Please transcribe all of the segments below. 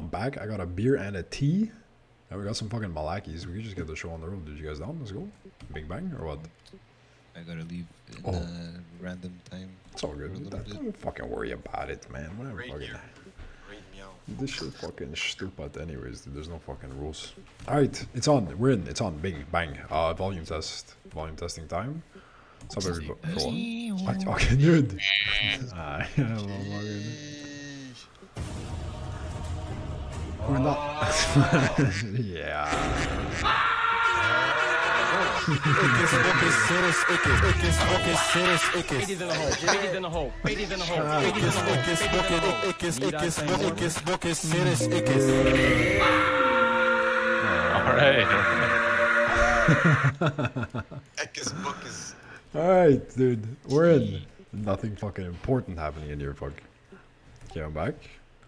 I'm back. I got a beer and a tea. And we got some fucking malakis. We could just get the show on the road. Did you guys down? Let's go. Big bang or what? I gotta leave in a random time. It's all good. Don't fucking worry about it, man. Whatever. Right Fucking. here. Right meow. This shit fucking stupid anyways, dude. There's no fucking rules. Alright, it's on. We're in. It's on. Bing, bang. Volume test. Volume testing time. What's up, everybody? Okay, dude. We're not. Yeah. Alright, dude. We're in. Nothing fucking important happening in here, fuck. Okay, I'm back.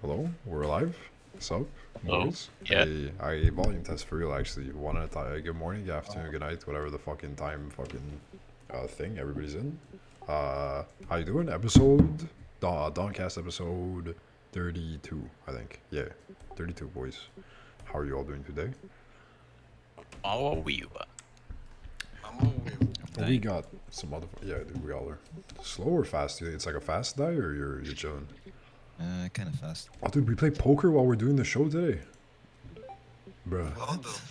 Hello, we're alive. What's up? Boys? Yeah. I volume test for real, actually. One at a time. Good morning, good afternoon, good night, whatever the fucking time fucking thing everybody's in. How you doing? Episode Dongcast episode 32, I think. Yeah, 32, boys. How are you all doing today? We got some other. Yeah, dude, we all are. Slow or fast? Do you think it's like a fast die, or you're chilling? Kind of fast. Oh, dude, we play poker while we're doing the show today. Bruh.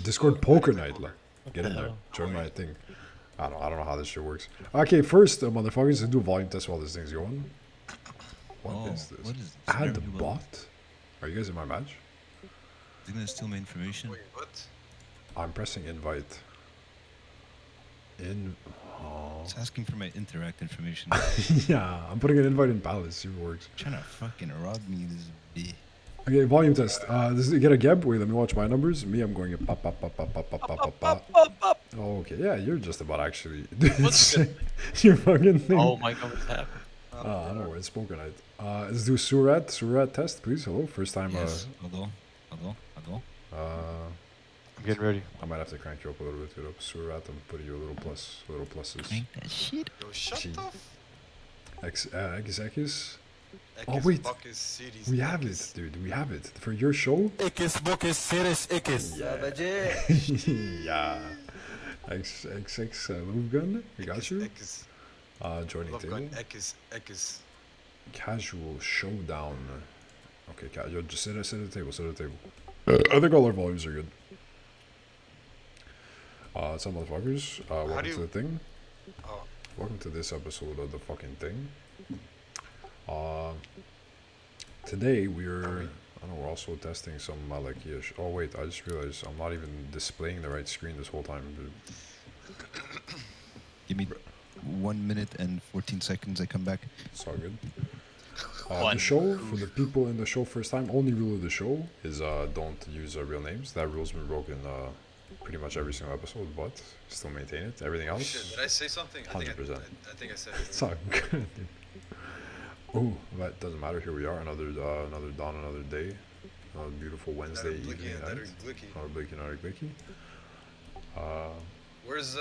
Discord poker night, like. Get in there. Join my thing. I don't know how this shit works. Okay, first, motherfuckers, let's do a volume test while this thing's going. What is this? What is this? Add the bot? Are you guys in my match? Is it gonna steal my information? Wait, what? I'm pressing invite. It's asking for my interact information. Yeah, I'm putting an invite in Palace. See if it works. Trying to fucking rob me, this B. Okay, volume test. Get a Geb. Wait, let me watch my numbers. Me, I'm going pop, pop, pop, pop, pop, pop, pop, pop, pop. Oh, okay, yeah, you're just about actually. Your fucking thing. Oh my god, what's happening? I don't know. It's poker night. Let's do Surat test, please. Hello, first time. Yes. Hello. I'm getting ready. I might have to crank you up a little bit. Surat, I'm putting you a little pluses. Crank that shit. Yo, shut the X. Oh wait, we have it, dude. We have it for your show. Yeah. Yeah. XX Love Gun. We got you. Joining table. Casual showdown. Okay, yo, just sit at the table. Sit at the table. I think all our volumes are good. Some motherfuckers. Welcome to the thing. Welcome to this episode of the fucking thing. Today we're also testing some malaki-ish. Oh wait, I just realized I'm not even displaying the right screen this whole time, dude. Give me 1 minute and 14 seconds. I come back. It's all good. The show, for the people in the show first time, only rule of the show is don't use real names. That rule's been broken pretty much every single episode, but still maintain it. Everything else, Shit, did I say something? 100%. I think I said it. It's all good. Oh, that doesn't matter. Here we are, another dawn, another day, another beautiful Wednesday evening night. Another blicky. Where's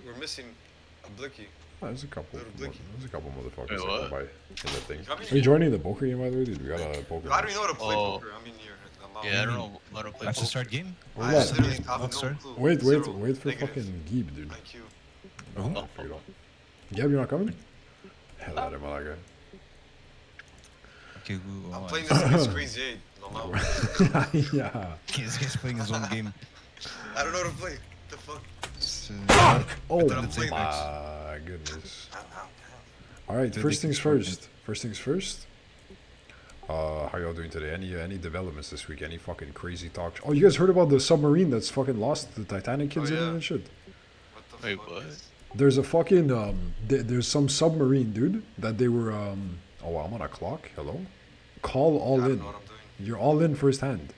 we're missing a blicky. Oh, there's a couple. Blicky. There's a couple motherfuckers Wait, that what? go by in that thing. Coming Are you joining the poker game, by the way, dude? We got a poker. I don't even know how to play Oh. poker. I mean, Yeah, I don't know how to play That's a poker. start game. Hold I on. literally have no Sorry? clue. Wait Zero. for Negative. fucking Geeb, dude. IQ. Oh, figured out. Gab, you're not coming? Hell out of my guy. Okay, I'm playing this against Crazy 8. Yeah. This guy's playing his own game. I don't know how to play. The fuck? Oh I'm playing my goodness. Ow, ow, All right, Dude, first they things can first. First things first. How y'all doing today? Any developments this week? Any fucking crazy talk? Oh, you guys heard about the submarine that's fucking lost the Titanic kids in it yeah. and shit? What the Wait, fuck what? is- There's a fucking there's some submarine, dude, that they were oh, I'm on a clock. Hello. Call all I don't in. know what I'm doing. You're all in first hand.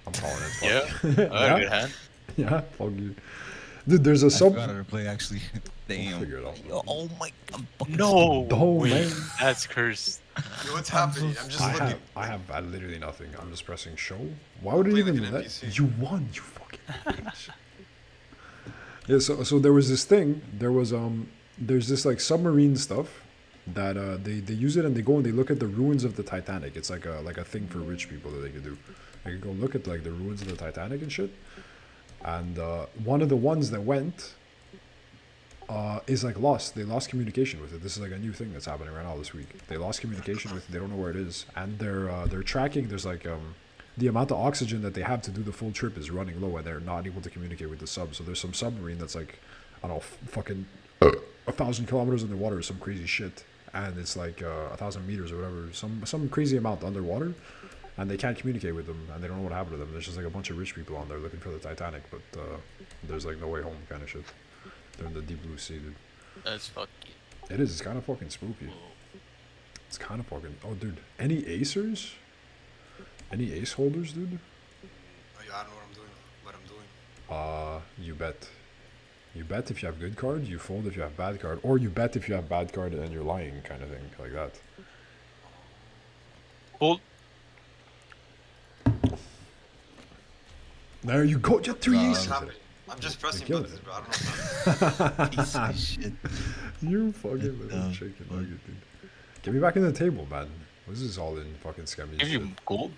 I'm calling it. Fuck. Yeah, I got a good hand. Yeah, fuck you. Dude, there's a I sub. forgot how to play actually. Damn. Figure it out. Oh my god. No, Oh, wait, man. that's cursed. Yo, what's happening? I'm just looking. I have literally nothing. I'm just pressing show. Why would it Play like even an let NPC. you won? You fucking bitch. Yeah. So there was this thing. There was there's this like submarine stuff that they use it and they go and they look at the ruins of the Titanic. It's like a thing for rich people that they could do. They could go look at like the ruins of the Titanic and shit. And one of the ones that went is like lost. They lost communication with it. This is like a new thing that's happening right now this week. They lost communication with it. They don't know where it is, and they're tracking. There's like the amount of oxygen that they have to do the full trip is running low, and they're not able to communicate with the sub. So there's some submarine that's like, I don't know, fucking 1,000 kilometers underwater or some crazy shit, and it's like 1,000 meters or whatever, some crazy amount underwater, and they can't communicate with them, and they don't know what happened to them. There's just like a bunch of rich people on there looking for the Titanic, but there's like no way home kind of shit. They're in the deep blue sea, dude. That's fucking. It is. It's kind of fucking spooky. It's kind of fucking. Oh, dude. Any acers? Any ace holders, dude? Oh, yeah, I don't know what I'm doing. You bet. You bet if you have good card. You fold if you have bad card, or you bet if you have bad card and you're lying, kind of thing, like that. Well, There you go. Just three What's aces. happening? I'm just pressing killed buttons, it. bro. I don't know. Piece of shit. You fucking little chicken nugget, dude. Get me back in the table, man. This is all in fucking scammy give shit. you gold.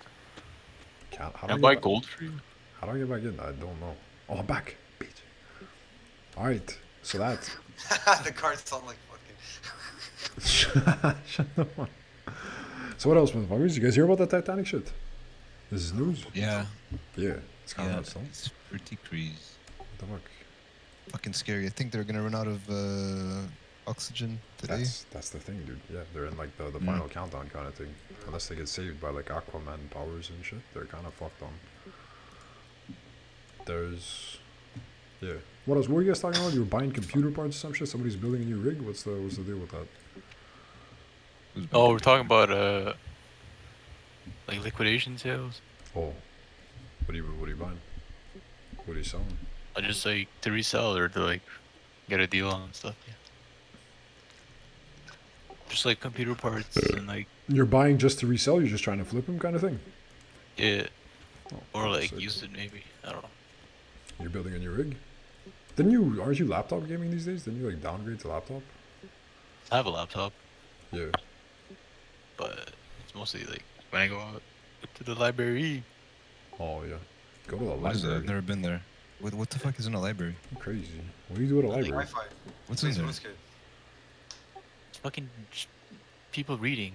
How Can do I I buy get gold for you? How do I get back in? I don't know. Oh, I'm back. Bitch. Alright, so that. The cards sound like fucking. Shut the fuck. So what else, motherfuckers? You guys hear about that Titanic shit? This is news? Yeah. Yeah, it's kind of Yeah. nuts, though. It's pretty crazy. What the fuck? Fucking scary. I think they're gonna run out of oxygen today. That's the thing, dude. Yeah, they're in like the final countdown kind of thing. Unless they get saved by like Aquaman powers and shit, they're kind of fucked on. There's, yeah. What else? What were you guys talking about? You were buying computer parts or some shit. Somebody's building a new rig. What's the deal with that? Who's Oh, back? we're talking about like liquidation sales. Oh, what are you buying? What are you selling? I just like to resell or to like get a deal on stuff. Yeah. Just like computer parts and like You're buying just to resell. You're just trying to flip them, kind of thing. yeah, Oh, or like sick. use it maybe. I don't know. You're building a new rig. Aren't you laptop gaming these days? Didn't you like downgrade to laptop? I have a laptop, Yeah. but it's mostly like when I go out to the library. Oh yeah. Go to the What is that? library. I've never been there. What the fuck is in a library? Crazy. What do you do at a library? Wi-Fi. What's in Please, there? what's good? Fucking just people reading.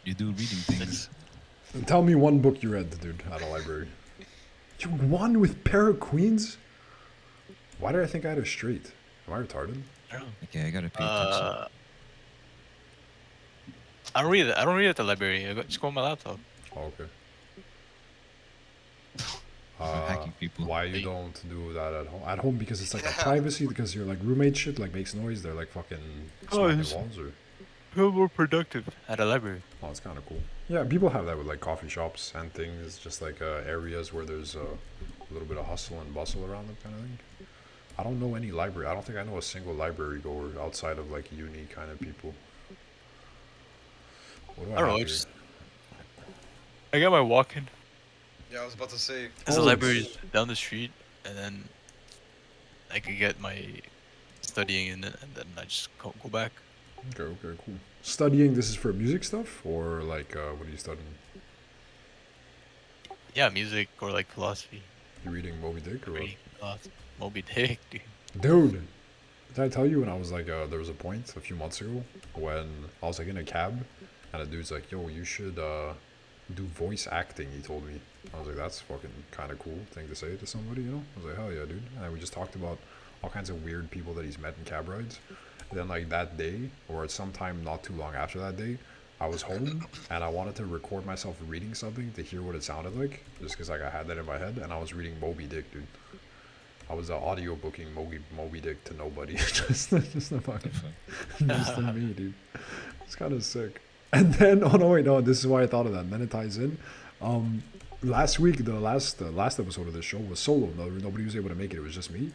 You do reading things. Tell me one book you read, dude, at a library. You won with Pair of Queens? Why did I think I had a straight? Am I retarded? I don't know. Okay, I gotta pay attention. I don't read it. I don't read at the library. Just go on my laptop. Oh, okay. Hacking people. Why you don't do that at home? At home because it's like a privacy, because your like roommate shit like makes noise. They're like fucking smacking it's- walls or. Feel more productive at a library. Oh, it's kind of cool. Yeah, people have that with like coffee shops and things, just like areas where there's a little bit of hustle and bustle around them, kind of thing. I don't know any library. I don't think I know a single library goer outside of like uni kind of people. What do I don't know. have I here? just I got my walk-in. Yeah, I was about to say. There's a Oh, library shit. down the street, and then I could get my studying in it, and then I just go back. Okay, cool. Studying, this is for music stuff, or like what are you studying? Yeah, music or like philosophy. You reading Moby Dick or what? Reading philosophy. Moby Dick, dude. Dude, did I tell you when I was like, there was a point a few months ago when I was like in a cab and a dude's like, yo, you should do voice acting, he told me. I was like, that's fucking kind of cool thing to say to somebody, you know? I was like, hell yeah, dude. And we just talked about all kinds of weird people that he's met in cab rides. And then like that day, or sometime not too long after that day, I was home and I wanted to record myself reading something to hear what it sounded like, just because like I had that in my head, and I was reading Moby Dick, dude. I was audio booking Moby Dick to nobody, just a fucking, just to me, dude. It's kind of sick. And then, oh no, wait, no, this is why I thought of that. And then it ties in. Last week, the last episode of this show was solo. Nobody was able to make it. It was just me.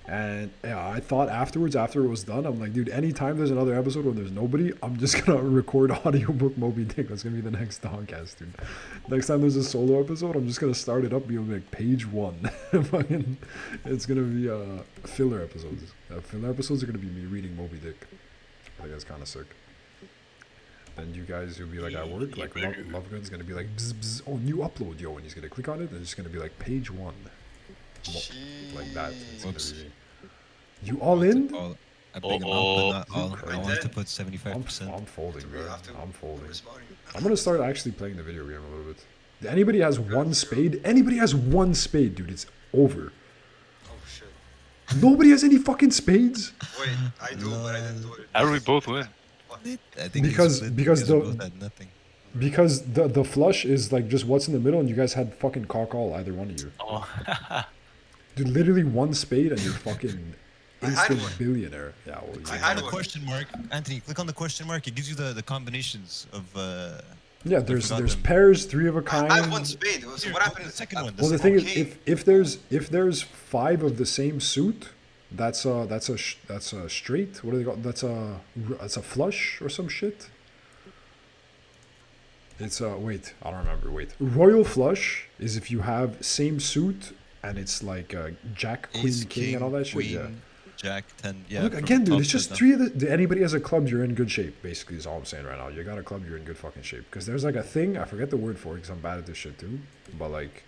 And yeah, I thought afterwards, after it was done, I'm like, dude, anytime there's another episode where there's nobody, I'm just gonna record audiobook Moby Dick. That's gonna be the next Dongcast, dude. Next time there's a solo episode, I'm just gonna start it up, be like page 1. Fucking, it's gonna be filler episodes. Filler episodes are gonna be me reading Moby Dick. I think that's kind of sick. then you guys will be like at work, like Love Gun's gonna be like bzz, bzz, oh new upload, yo, and he's gonna click on it and it's gonna be like page 1. Like that. It's gonna Whoops. be, you all in? A big amount, but not all. crazy. I wanted to put I'm 75%. folding, Do we bro. have to? I'm folding. Responding. I'm gonna start actually playing the video game a little bit. Anybody has one spade? Anybody has one spade, dude? It's over. Oh shit. Nobody has any fucking spades. Wait, I do, but I didn't do it. How do we both win? I think Because- it's split because we the- both had nothing. Because the flush is like just what's in the middle, and you guys had fucking cock all, either one of you. Oh, Dude, literally one spade and you're fucking I had instant one. billionaire. Yeah, well, I you- Click had on the one. question mark, Anthony. Click on the question mark. It gives you the combinations of. yeah. There's forgot them. pairs, 3 of a kind. I had one spade. So Here, what happened? the second one, Well, the thing is, if there's 5 of the same suit, that's a straight. What do they call? That's a flush or some shit. It's wait, I don't remember. Wait, royal flush is if you have same suit and it's like Jack, Queen, Ace, King, and all that shit. Queen, Yeah. Jack, 10. Yeah. Look from again, dude. top It's to just down. 3 of the. Anybody has a club, you're in good shape. Basically, is all I'm saying right now. You got a club, you're in good fucking shape. Because there's like a thing. I forget the word for it because I'm bad at this shit too. But like,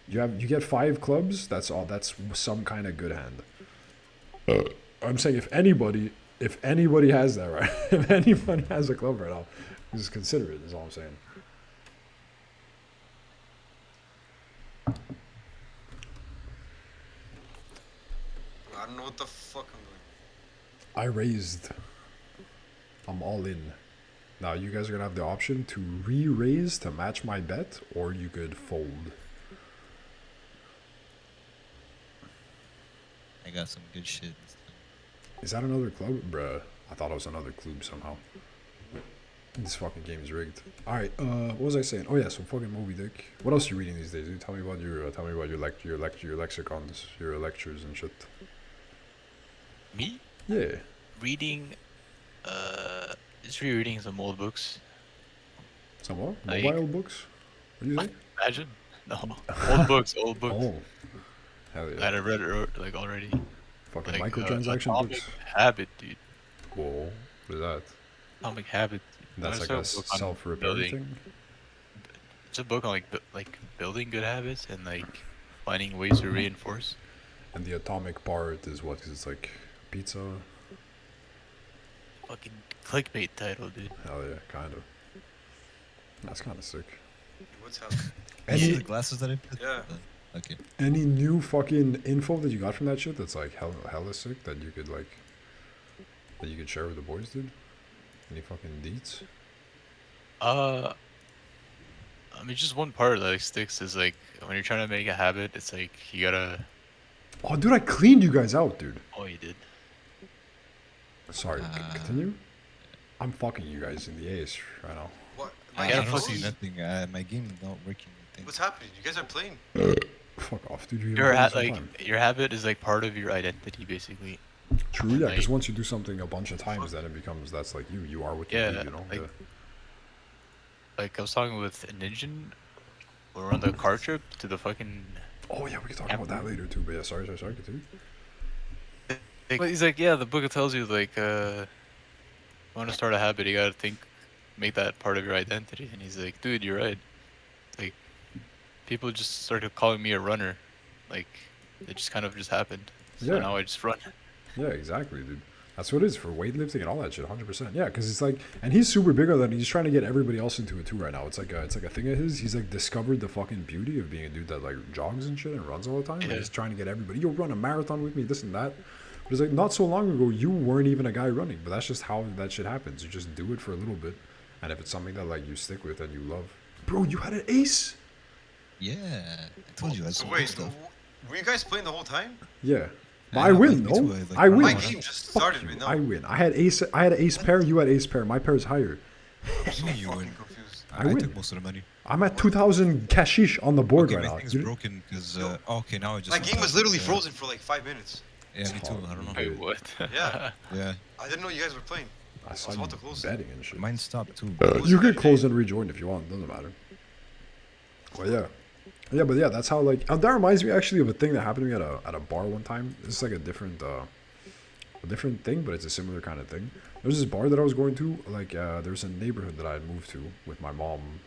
you get 5 clubs. That's all. That's some kind of good hand. I'm saying if anybody has that right, if anybody has a club right now, just consider it. Is all I'm saying. I don't know what the fuck I'm doing. I raised. I'm all in. Now you guys are gonna have the option to re-raise to match my bet, or you could fold. I got some good shit. Is that another club? Bruh, I thought it was another club somehow. This fucking game is rigged. Alright, what was I saying? Oh yeah, so fucking Moby Dick. What else are you reading these days, dude? Tell me about your lexicons, your lectures and shit. me Yeah. reading, just rereading some old books. Some what? Like- Mobile books? What do you say? Imagine, no, old books, old books Oh. Hell yeah. that I read like already. Fucking Like microtransaction Atomic books. Habit, dude. Whoa. What is that? Atomic Habit. That's like There's a book on self-repair building- thing? It's a book on like building good habits and like finding ways to reinforce. And the atomic part is what? 'Cause it's like pizza? Fucking clickbait title, dude. Hell yeah, kind of. That's kind of sick. What's happening? You see Any, the glasses that I put? Yeah. Okay. any new fucking info that you got from that shit that's like hella sick that you could share with the boys, dude? Any fucking deets? I mean, just one part that like sticks is like when you're trying to make a habit, it's like you gotta. Oh, dude, I cleaned you guys out, dude. Oh, you did. Sorry, continue. I'm fucking you guys in the ace right now. What? I, My gotta I game don't fucking- see froze? nothing. My game is not working. I think. What's happening? You guys are playing. Fuck off, dude. You Your haven't like done this your habit is like part of your identity, basically. in time. True, yeah, because like- once you do something a bunch of times, then it becomes that's like you. You are what you Yeah, do, you know? like- Yeah. Like I was talking with Ninja. We were on the car trip to the fucking. Oh yeah, we can talk about that later too. But yeah, sorry, continue. But he's like, yeah, the book tells you like, you want to start a habit, you gotta make that part of your identity. And he's like, dude, you're right. Like, people just started calling me a runner. Like, it just kind of just happened. So Yeah. now I just run. Yeah, exactly, dude. That's what it is for weightlifting and all that shit, 100%. Yeah, because it's like, and he's super big on that. And he's trying to get everybody else into it too right now. It's like a thing of his. He's like discovered the fucking beauty of being a dude that like jogs and shit and runs all the time. And Yeah. he's trying to get everybody, yo, run a marathon with me, this and that. But it's like not so long ago, you weren't even a guy running. But that's just how that shit happens. You just do it for a little bit, and if it's something that like you stick with and you love, bro, you had an ace. Yeah, I told you. I So saw wait, stuff. were you guys playing the whole time? Yeah. But Yeah, I win, me no? too, like, I win. My Win. game just Fuck started you, right now. I win. I had an ace pair. You had ace pair. My pair is higher. I'm so You fucking win. confused. I I win. took most of the money. I'm at 2,000 cashish on the board Okay, right my now. thing's You- broken because. Okay, now I just. My went game was up. literally Yeah. frozen for like 5 minutes. Yeah, me too. I don't know. Wait, what? Yeah. Yeah, I didn't know you guys were playing. I saw was you about to close. betting and shit. mine stopped too. You can close and rejoin if you want. Doesn't matter. But yeah. Yeah, but yeah, that's how like that reminds me actually of a thing that happened to me at a bar one time. This is like a different a different thing, but it's a similar kind of thing. There's this bar that I was going to, like, there's a neighborhood that I had moved to with my mom,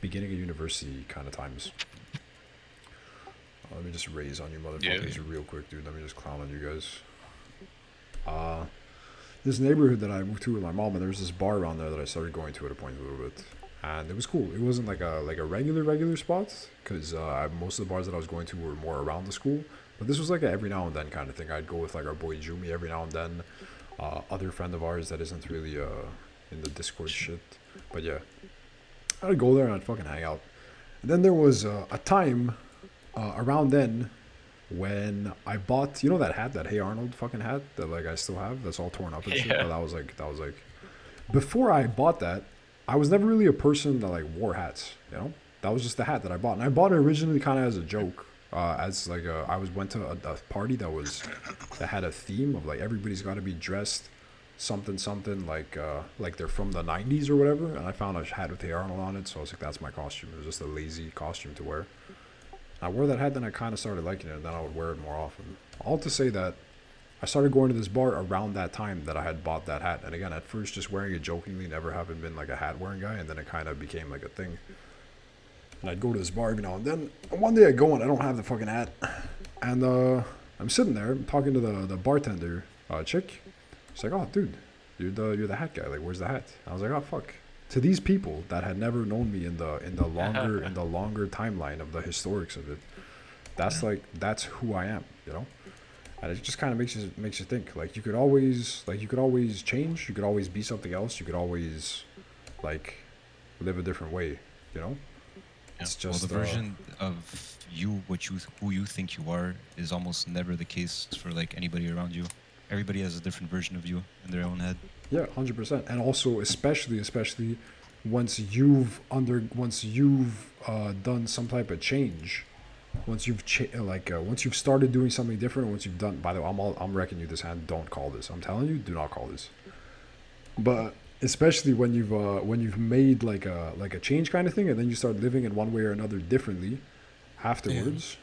beginning of university kind of times. Let me just raise on you motherfuckers real quick, dude. Let me just clown on you guys. This neighborhood that I moved to with my mom, and there was this bar around there that I started going to at a point a little bit, and it was cool. It wasn't like a regular spot, because most of the bars that I was going to were more around the school, but this was like a every now and then kind of thing. I'd go with like our boy Jumi every now and then, other friend of ours that isn't really in the Discord shit, but yeah, I'd go there and I'd fucking hang out. And then there was a time around then when I bought, you know, that hat, that Hey Arnold fucking hat that like I still have, that's all torn up and shit. But that was like before I bought that, I was never really a person that like wore hats, you know. That was just the hat that I bought, and I bought it originally kind of as a joke, as like went to a party that had a theme of like everybody's got to be dressed something like they're from the 90s or whatever, and I found a hat with Hey Arnold on it, so I was like, that's my costume. It was just a lazy costume to wear. I wore that hat, then I kind of started liking it, and then I would wear it more often. All to say that I started going to this bar around that time that I had bought that hat. And again, at first just wearing it jokingly, never having been like a hat wearing guy, and then it kind of became like a thing. And I'd go to this bar every now and then. And one day I go and I don't have the fucking hat. And I'm sitting there talking to the bartender chick. She's like, "Oh, dude, you're the hat guy. Like, where's the hat?" I was like, "Oh, fuck." To these people that had never known me in the longer timeline of the historics of it, that's who I am, you know. And it just kind of makes you think. Like you could always change. You could always be something else. You could always like live a different way, you know. Yeah. It's just the version of you, who you think you are, is almost never the case for like anybody around you. Everybody has a different version of you in their own head. Yeah, 100%. And also, especially once you've done some type of change, once you've started doing something different, once you've done. By the way, I'm wrecking you this hand. Don't call this. I'm telling you, do not call this. But especially when you've made like a change kind of thing, and then you start living in one way or another differently afterwards.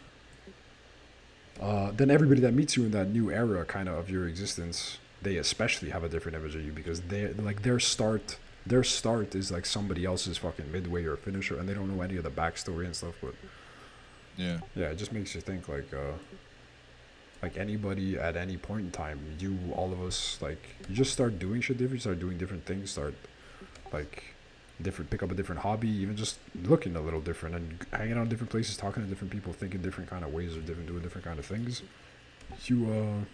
Then everybody that meets you in that new era kind of your existence, they especially have a different image of you, because they like their start is like somebody else's fucking midway or finisher, and they don't know any of the backstory and stuff. But yeah, it just makes you think like anybody at any point in time, all of us, like you just start doing shit different, start doing different things, start like pick up a different hobby, even just looking a little different and hanging out in different places, talking to different people, thinking different kind of ways or doing different kind of things. You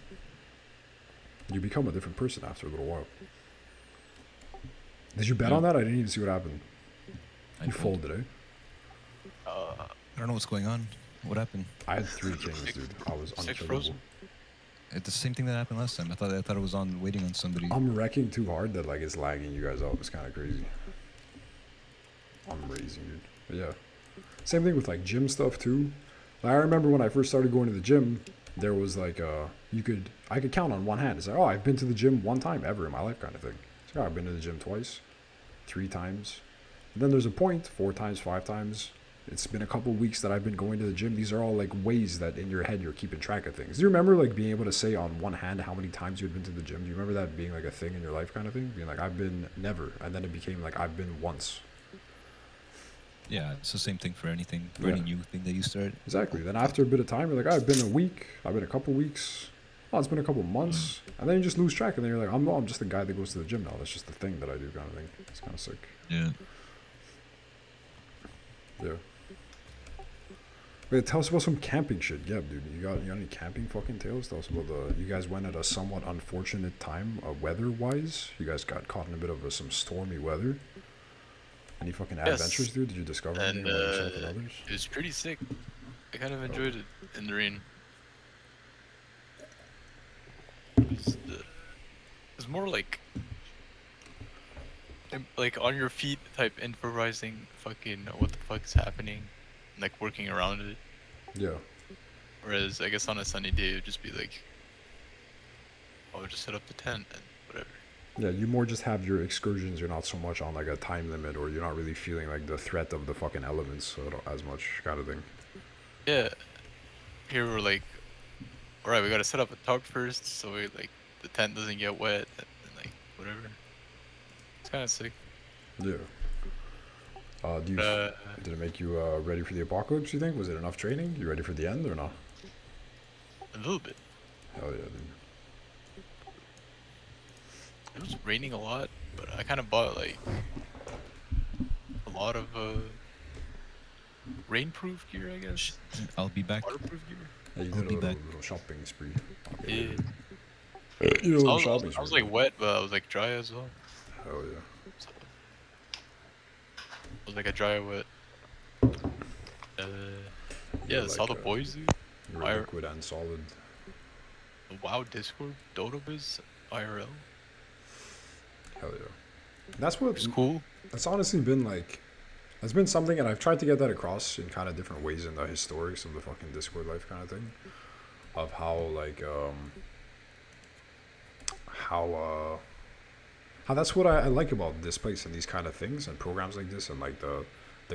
become a different person after a little while. Did you bet on that? I didn't even see what happened. You folded, eh? I don't know what's going on. What happened? I had 3 kings, dude. I was unbelievable. It's the same thing that happened last time. I thought it was on waiting on somebody. I'm wrecking too hard that like it's lagging you guys out. It's kind of crazy. I'm raising, dude. But yeah, same thing with like gym stuff too. Like, I remember when I first started going to the gym, there was like I could count on one hand. It's like, oh, I've been to the gym 1 time ever in my life kind of thing. It's like, oh, I've been to the gym twice, 3 times, and then there's a point 4 times, 5 times. It's been a couple weeks that I've been going to the gym. These are all like ways that in your head you're keeping track of things. Do you remember like being able to say on one hand how many times you had been to the gym? Do you remember that being like a thing in your life kind of thing? Being like, I've been never, and then it became like I've been once. Yeah, it's the same thing for anything, for any new thing that you start. Exactly. Then after a bit of time, you're like, I've been a week, I've been a couple weeks, oh, it's been a couple months, and then you just lose track, and then you're like, I'm just the guy that goes to the gym now. That's just the thing that I do kind of thing. It's kind of sick. Yeah. Yeah. Wait, tell us about some camping shit. Yeah, dude. You got any camping fucking tales? Tell us about you guys went at a somewhat unfortunate time, weather-wise. You guys got caught in a bit of some stormy weather. Any fucking adventures, dude? Did you discover anything about yourself and others? It was pretty sick. I kind of enjoyed it in the rain. It was more like on your feet type improvising fucking what the fuck is happening, and, like working around it. Yeah. Whereas I guess on a sunny day it would just be like, oh, just set up the tent and whatever. Yeah, you more just have your excursions. You're not so much on like a time limit, or you're not really feeling like the threat of the fucking elements as much kind of thing. Yeah. Here we're like, alright, we gotta set up a tarp first, so we like the tent doesn't get wet, and like whatever. It's kind of sick. Yeah. Did it make you ready for the apocalypse, you think? Was it enough training? You ready for the end or not? A little bit. Hell yeah, dude. It was raining a lot, but I kind of bought like a lot of rainproof gear, I guess. I'll be back. Waterproof gear. Yeah, you I'll did be a back. little shopping spree. Yeah. You did a little shopping spree. I was like wet, but I was like dry as well. Hell yeah. So, I was like a dry wet. Yeah, You're saw like, the boys, dude. You're Fire. liquid and solid. The WoW Discord, Dodobiz, IRL. Hell yeah. That's what. It's cool. That's honestly been like. That's been something, and I've tried to get that across in kind of different ways in the historics of the fucking Discord life kind of thing. Of how, like, how that's what I like about this place and these kind of things and programs like this and like the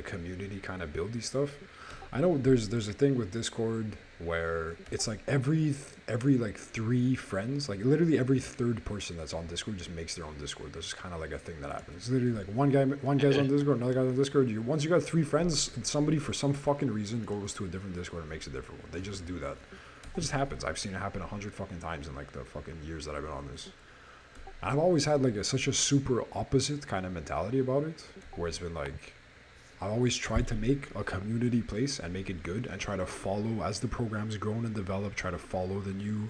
community kind of build these stuff. I know there's a thing with Discord where it's like every like 3 friends, like literally every third person that's on Discord just makes their own Discord. That's just kind of like a thing that happens. It's literally like one guy's on Discord, another guy's on Discord. Once you got 3 friends, somebody for some fucking reason goes to a different Discord and makes a different one. They just do that. It just happens. I've seen it happen 100 fucking times in like the fucking years that I've been on this. And I've always had like such a super opposite kind of mentality about it, where it's been like, I've always tried to make a community place and make it good and try to follow as the program's grown and developed, try to follow the new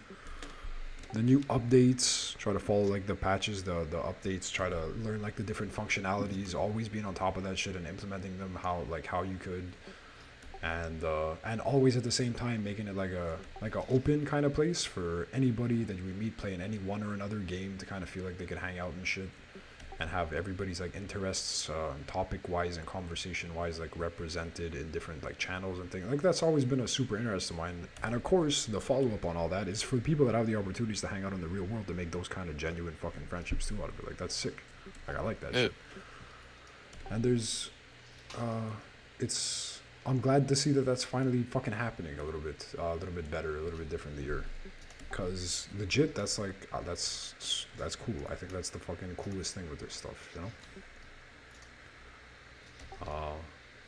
updates, try to follow like the patches, the updates, try to learn like the different functionalities, always being on top of that shit and implementing them how you could, and always at the same time making it like a open kind of place for anybody that we meet playing any one or another game to kind of feel like they could hang out and shit. And have everybody's like interests, topic-wise and conversation-wise, like represented in different like channels and things. Like that's always been a super interest of mine. And of course, the follow-up on all that is for the people that have the opportunities to hang out in the real world to make those kind of genuine fucking friendships too out of it. Like that's sick. Like I like that shit. And there's, I'm glad to see that that's finally fucking happening a little bit better, a little bit differently here. Cause legit, that's like that's cool. I think that's the fucking coolest thing with this stuff, you know.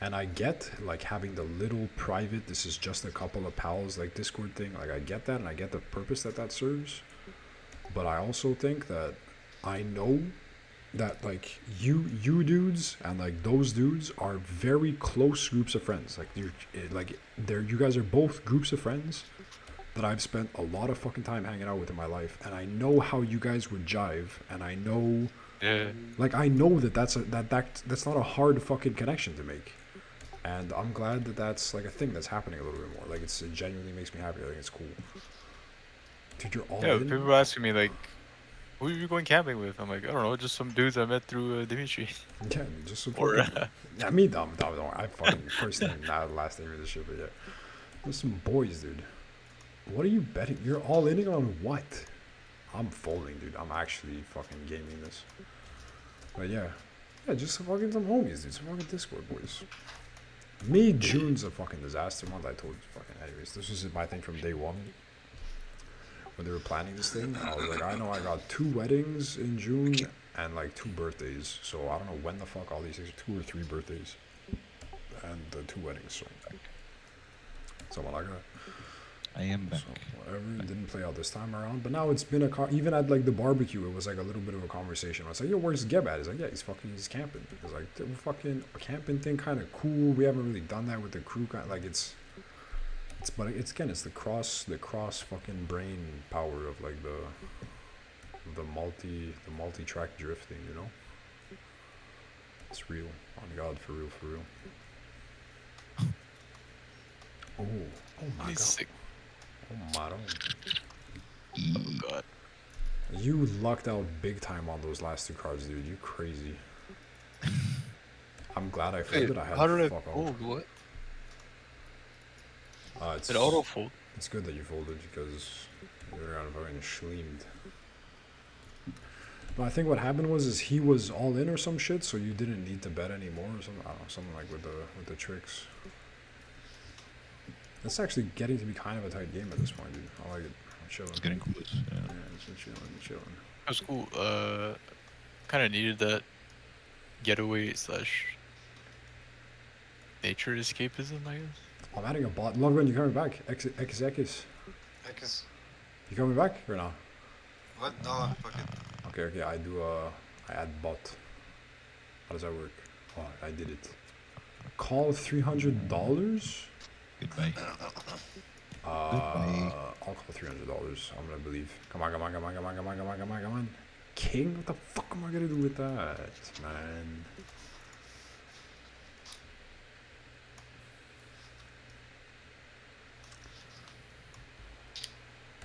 And I get like having the little private, this is just a couple of pals like Discord thing. Like I get that, and I get the purpose that serves. But I also think that I know that like you dudes and like those dudes are very close groups of friends. Like you guys are both groups of friends that I've spent a lot of fucking time hanging out with in my life, and I know how you guys would jive, and I know, like I know that's not a hard fucking connection to make, and I'm glad that that's like a thing that's happening a little bit more. Like it genuinely makes me happy. I think it's cool. Dude, you're all in? People are asking me like, who are you going camping with? I'm like, I don't know, just some dudes I met through Dimitri. Yeah, just some Or yeah, me dumb. Don't worry. I fucking first name, not last name of this shit, but yeah, there's some boys, dude. What are you betting? You're all in on what? I'm folding, dude. I'm actually fucking gaming this. But yeah, just fucking some homies, dude. Some fucking Discord boys. May, June's a fucking disaster month. I told you fucking. Anyways, this was my thing from day one. When they were planning this thing, I was like, I know I got 2 weddings in June and like 2 birthdays. So I don't know when the fuck all these things. 2 or 3 birthdays and 2 weddings. So I'm like, I am back. So whatever, it didn't play out this time around. But now it's been even at like the barbecue, it was like a little bit of a conversation. I was like, yo, where's Geb at? He's like, yeah, he's camping. It's like, the fucking camping thing kind of cool. We haven't really done that with the crew. Like it's the cross fucking brain power of like the multi-track drifting, you know? It's real. On God, for real. Oh my God. sick. Oh my God. Oh God. You lucked out big time on those last 2 cards, dude. You crazy. I'm glad I folded. I had how did I fuck fold? What? It auto fold. It's good that you folded because you would have fucking schleamed. No, I think what happened was he was all in or some shit, so you didn't need to bet anymore or something. I don't know, something like with the tricks. It's actually getting to be kind of a tight game at this point, dude. I like it. chilling. It's getting close. Yeah. It's been chilling. That was cool. Kind of needed that getaway / nature escapism, I guess. I'm adding a bot. Logan, you coming back? X. Because You coming back or not? what? No, fuck it. Okay. I add bot. How does that work? Oh, I did it. Call $300. Goodbye. I'll call $300. I'm gonna believe. Come on. King? What the fuck am I gonna do with that, man?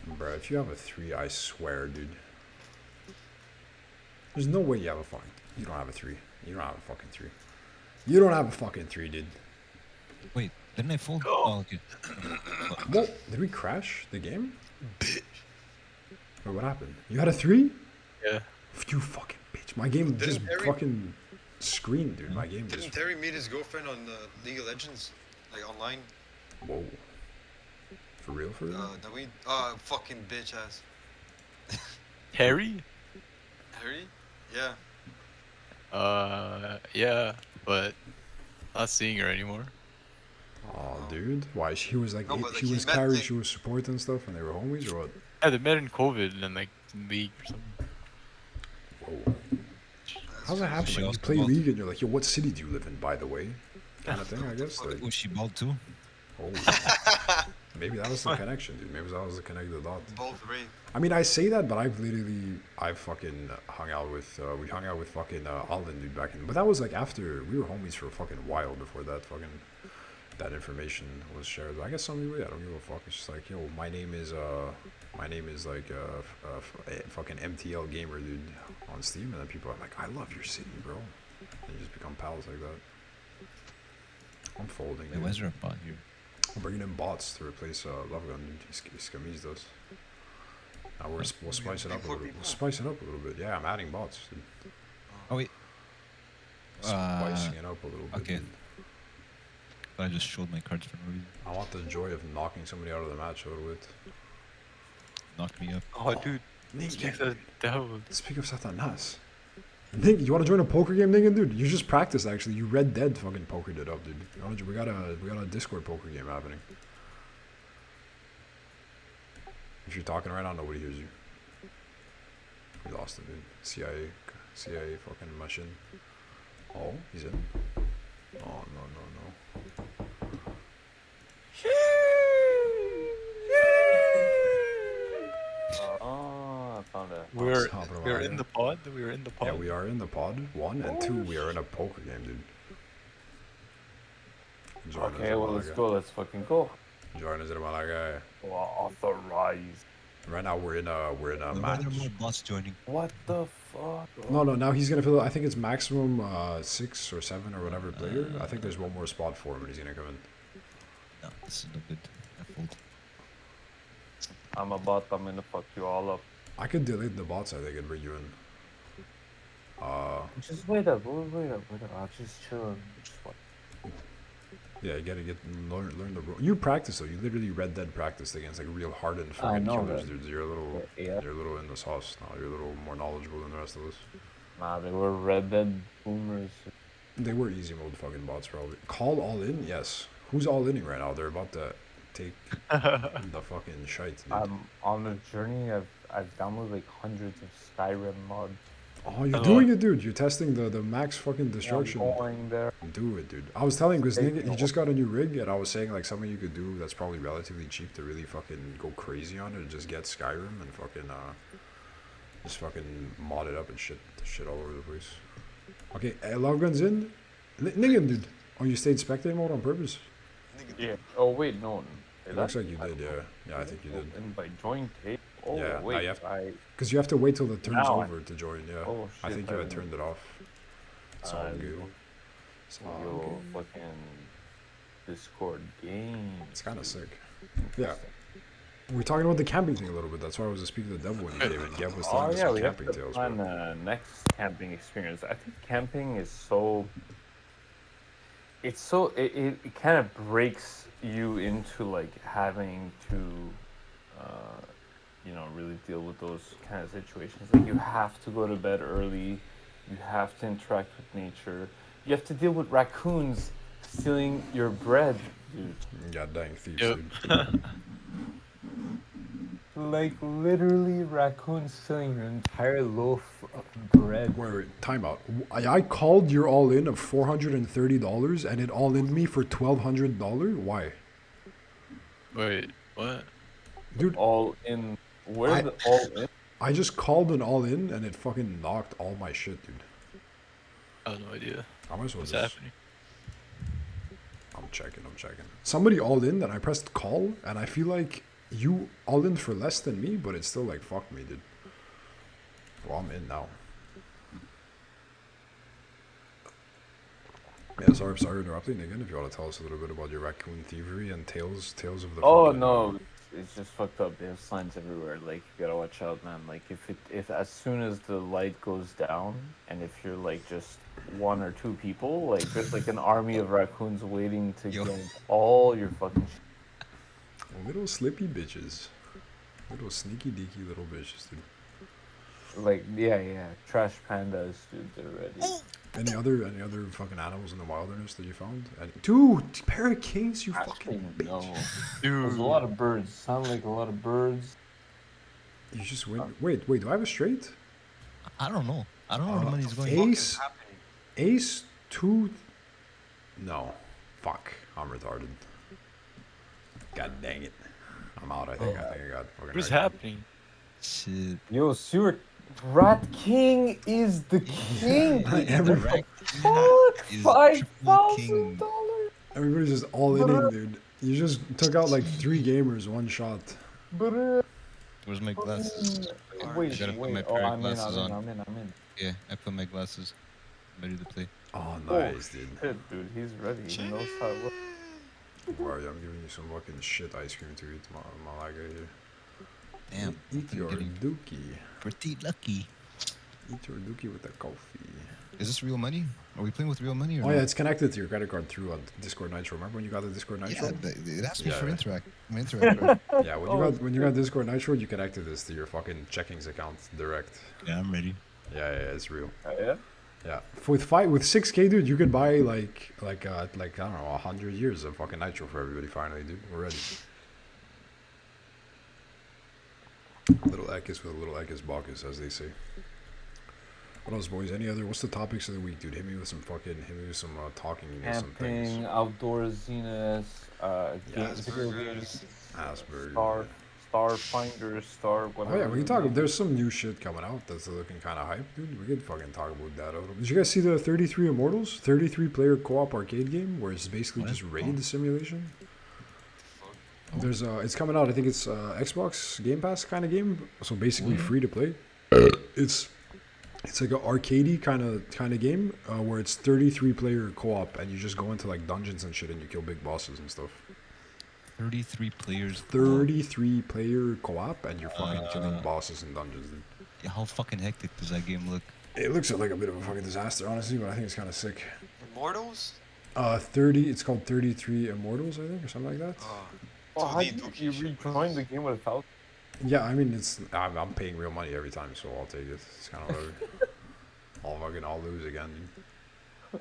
Bro, if you have a 3, I swear, dude. There's no way you have a fucking... You don't have a 3. You don't have a fucking 3. You don't have a fucking 3, dude. Wait, didn't I fold? Oh, okay. Whoa, did we crash the game? Wait, what happened? You had a 3? Yeah. You fucking bitch. My game just Terry- fucking screamed, dude. My game Didn't just... Terry meet his girlfriend on League of Legends, like online? Whoa. For real? That we fucking bitch ass. Harry? Harry? Yeah. Yeah, but not seeing her anymore. Oh, dude. Why? She was like... No, but, like, she he was met carried, the- she was support and stuff, and they were homies, or what? Yeah, they met in COVID and like in League or something. Whoa. How's that happen? She Like, you also play bought- League and you're like, yo, what city do you live in, by the way? Kind of thing, I guess. Like, Oh, she balled too? oh. Maybe that was the connection, dude. Maybe that was the connected dot. Both Ray. I mean, I say that, but I've fucking hung out with, we hung out with fucking Alden, dude, back in, but that was like after, we were homies for a fucking while before that fucking, that information was shared. But I guess some people, yeah, I don't give a fuck. It's just like, yo, my name is like, fucking MTL Gamer, dude, on Steam, and then people are like, I love your city, bro. And you just become pals like that. I'm folding, Wait, dude. why is there a bot here? I'm bringing in bots to replace Love Gun, dude. Scammies does. Now we'll spice it up a little. We'll spice it up a little bit. Yeah, I'm adding bots, dude. Oh, wait. Spicing it up a little bit. Okay. Dude. But I just showed my cards for no reason. I want the joy of knocking somebody out of the match a little bit. Knock me up. Oh, dude. Nick, Speak that down. speak of Satanas. Nick, you want to join a poker game, Nick? Dude, you just practiced actually. You Red Dead fucking pokered it up, dude. We got a Discord poker game happening. If you're talking right now, nobody hears you. We lost it, dude. CIA fucking machine. Oh, he's in. Oh, no. Oh, I found it. We're in the pod. We were in the pod. Yeah, we are in the pod. 1 and 2, we are in a poker game, dude. Join us Okay, in well, let's Malaga. go. Let's fucking go. Join us in Malaga. Authorize. Right now we're in a Why match. are more bots joining? What the fuck? No, now he's gonna fill. I think it's maximum 6 or 7 or whatever player. I think there's one more spot for him, and he's gonna come in. No, this is not good. I fold. I'm a bot. I'm gonna fuck you all up. I could delete the bots, I think, and bring you in. Just wait up. I'll just chill. Just what? Yeah, you gotta learn the rule. You practice though. You literally Red Dead practiced against like real hardened fucking know killers, that. dudes. You're a little, Yeah. you're a little in the sauce now. You're a little more knowledgeable than the rest of us. Nah, they were Red Dead boomers. They were easy mode fucking bots probably. Call all in, yes. Who's all inning right now? They're about to take the fucking shite, dude. I'm on a journey. I've downloaded like hundreds of Skyrim mods. Oh, you're doing it, dude. You're testing the max fucking destruction. I'm going there. Do it, dude. I was telling because he just got a new rig, and I was saying like something you could do that's probably relatively cheap to really fucking go crazy on it and just get Skyrim and fucking just fucking mod it up and shit all over the place. Okay, log guns in. Nigga, dude. Oh, you stayed spectator mode on purpose? Yeah. Oh wait, no. It looks like you did, yeah. Yeah, I think you did. And by join tape. Oh Yeah, now wait, you have- I. Because you have to wait till the turn's Now I- over to join, yeah. Oh, I shit, think you I had didn't- turned it off. It's all good. It's all Yo, good. fucking Discord game. It's kind of sick. Yeah. We're talking about the camping thing a little bit. That's why I was speaking to the devil when he came in. Gav was Oh telling us yeah, some we have camping to tales, plan bro. the next camping experience. I think camping is so. It kind of breaks you into like having to, really deal with those kind of situations. Like, you have to go to bed early. You have to interact with nature. You have to deal with raccoons stealing your bread, dude. God dang thieves, Yep. dude. Like, literally, raccoons stealing your entire loaf of bread. Wait, time out. I called your all-in of $430 and it all-in me for $1,200? Why? Wait, what? Dude, All in. Where's the all in? I just called an all-in and it fucking knocked all my shit, dude. I have no idea. I might as well What's just... happening? I'm checking. Somebody all-in, then I pressed call, and I feel like you all-in for less than me, but it's still like, fuck me, dude. Well, I'm in now. Yeah, sorry interrupting again. If you want to tell us a little bit about your raccoon thievery and tales of the... Oh fucking- no, it's just fucked up. They have signs everywhere. Like, you gotta watch out, man. Like, if as soon as the light goes down, and if you're like just one or two people, like there's like an army of raccoons waiting to Yo. get all your fucking shit. Little slippy bitches. Little sneaky deaky little bitches, dude. Like, yeah, trash pandas, dude. They're ready. Any other fucking animals in the wilderness that you found? Dude, parrot kings, you Actually, fucking no. bitch. There's a lot of birds. Sound like a lot of birds. You just went. Wait, do I have a straight? I don't know. I don't know where the money's going. Ace, ace, two. No, fuck. I'm retarded. God dang it. I'm out. I think I got fucking. What's right. happening? Shit. Yo, Stuart, Rat King is the king. Everybody- Fuck, Is $5,000. Everybody's just all in, dude. You just took out like 3 gamers one shot. Where's my glasses? Wait, I gotta put my wait. pair of I'm in. glasses on. I'm in. Yeah, I put my glasses. I'm ready to play. Oh, nice, dude. Shit, dude, he's ready. He knows how it works. Alright, I'm giving you some fucking shit ice cream to eat, malaga here. Damn. Eat I'm your getting dookie. pretty lucky. Eat your dookie with the coffee. Is this real money? Are we playing with real money or Oh not? yeah, it's connected to your credit card through Discord Nitro. Remember when you got the Discord Nitro? Yeah, but it asked me Yeah, for yeah. Interact. My Interact, right? Yeah, when you got Discord Nitro, you connected this to your fucking checkings account direct. Yeah, I'm ready. Yeah, it's real. Yeah? Yeah, with 6K, dude, you could buy like I don't know 100 years of fucking Nitro for everybody. Finally, dude, we're ready. Little Ekis with a little Ekis Bacchus, as they say. What else, boys? What's the topics of the week, dude? Hit me with some talking, some things. Camping, outdoorsiness, games, video Asperger's. games, Asperger's. Star, whatever. Oh yeah, we can talk. There's some new shit coming out that's looking kind of hype, dude. We could fucking talk about that a little. Did you guys see the 33 Immortals, 33-player co-op arcade game where it's basically What? just raid simulation? There's it's coming out. I think it's Xbox Game Pass kind of game. So basically free to play. It's like an arcadey kind of game where it's 33-player co-op and you just go into like dungeons and shit and you kill big bosses and stuff. 33 players. 33-player co-op and you're fucking killing bosses in dungeons, dude. Yeah, how fucking hectic does that game look? It looks like a bit of a fucking disaster, honestly, but I think it's kind of sick. Immortals? 30. It's called 33 Immortals, I think, or something like that. Oh, how 2D did you shit. rejoin the game without? Yeah, I mean, I'm paying real money every time, so I'll take it. It's kind of whatever. I'll lose again, dude.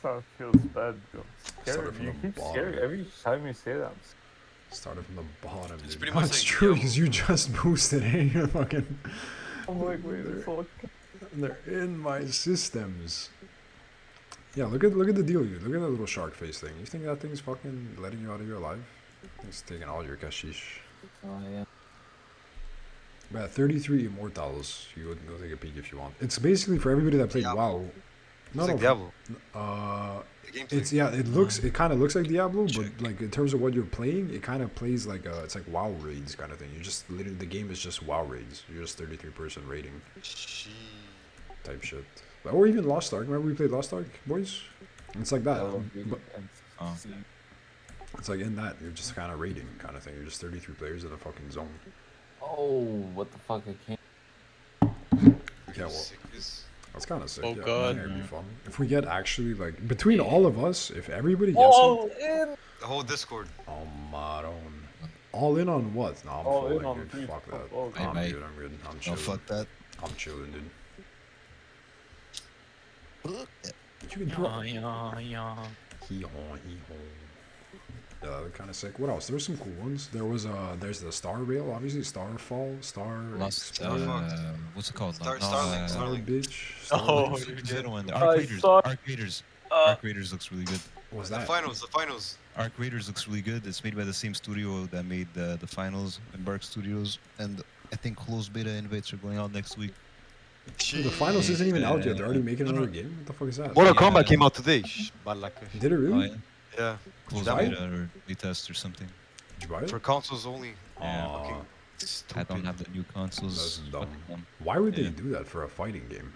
That feels bad, bro. Started Scary. from You the keep bottom. scary every time you say that. Started from the bottom, It's dude. pretty much That's like true, Diablo. because you just boosted it. You're fucking... I'm like, wait, it's all. They're in my systems. Yeah, look at the deal, dude. Look at that little shark face thing. You think that thing's fucking letting you out of your life? I think it's taking all your kashish. Oh yeah. But 33 Immortals. You go take a peek if you want. It's basically for everybody that played Diablo. WoW. It's like Diablo. The gameplay. It's it kind of looks like Diablo, but Check. like in terms of what you're playing, it kind of plays like it's like WoW raids kind of thing. You just literally the game is just WoW raids. You're just 33-person raiding Shit. type shit. Or even Lost Ark. Remember we played Lost Ark, boys? It's like that. But Oh. it's like in that you're just kind of raiding kind of thing. You're just 33 players in a fucking zone. Oh, what the fuck? I can't. Yeah, well, Sick as- that's kind of sick. Oh, yeah, God. It'd be fun if we get actually like between all of us. If everybody gets All it, in. The whole Discord. oh, Maron. All in on what? No, I'm All in folding, on dude. three. Fuck that. Oh, Bye, I'm bye. good. I'm good. I'm No, chilling. fuck that. I'm chilling, dude. Fuck that. You can drop. Yeah. Hee-haw, hee-haw. Yeah, that was kind of sick. What else? There's some cool ones. There's the Star Rail, obviously. Starfall, Star Lost, Explorer, what's it called? Starlink, Star Starlink. Bitch. Oh, Star you What's the other one? The I Arc Raiders. saw- Arc Raiders. Uh, Arc Raiders looks really good. What's The that? finals. Arc Raiders looks really good. It's made by the same studio that made the finals, Embark Studios, and I think closed beta invites are going out next week. Dude, the finals isn't even out yet. They're already making No, no. another game? What the fuck is that? Mortal Yeah. Kombat came out today. Malakas. Did it Oh, really? yeah. Yeah. Closed buy it? beta or playtest or something. Did you buy it? For consoles only. Yeah. Aw, I Stupid. don't have the new consoles. That's dumb. Fuck them. why would they Yeah. do that for a fighting game?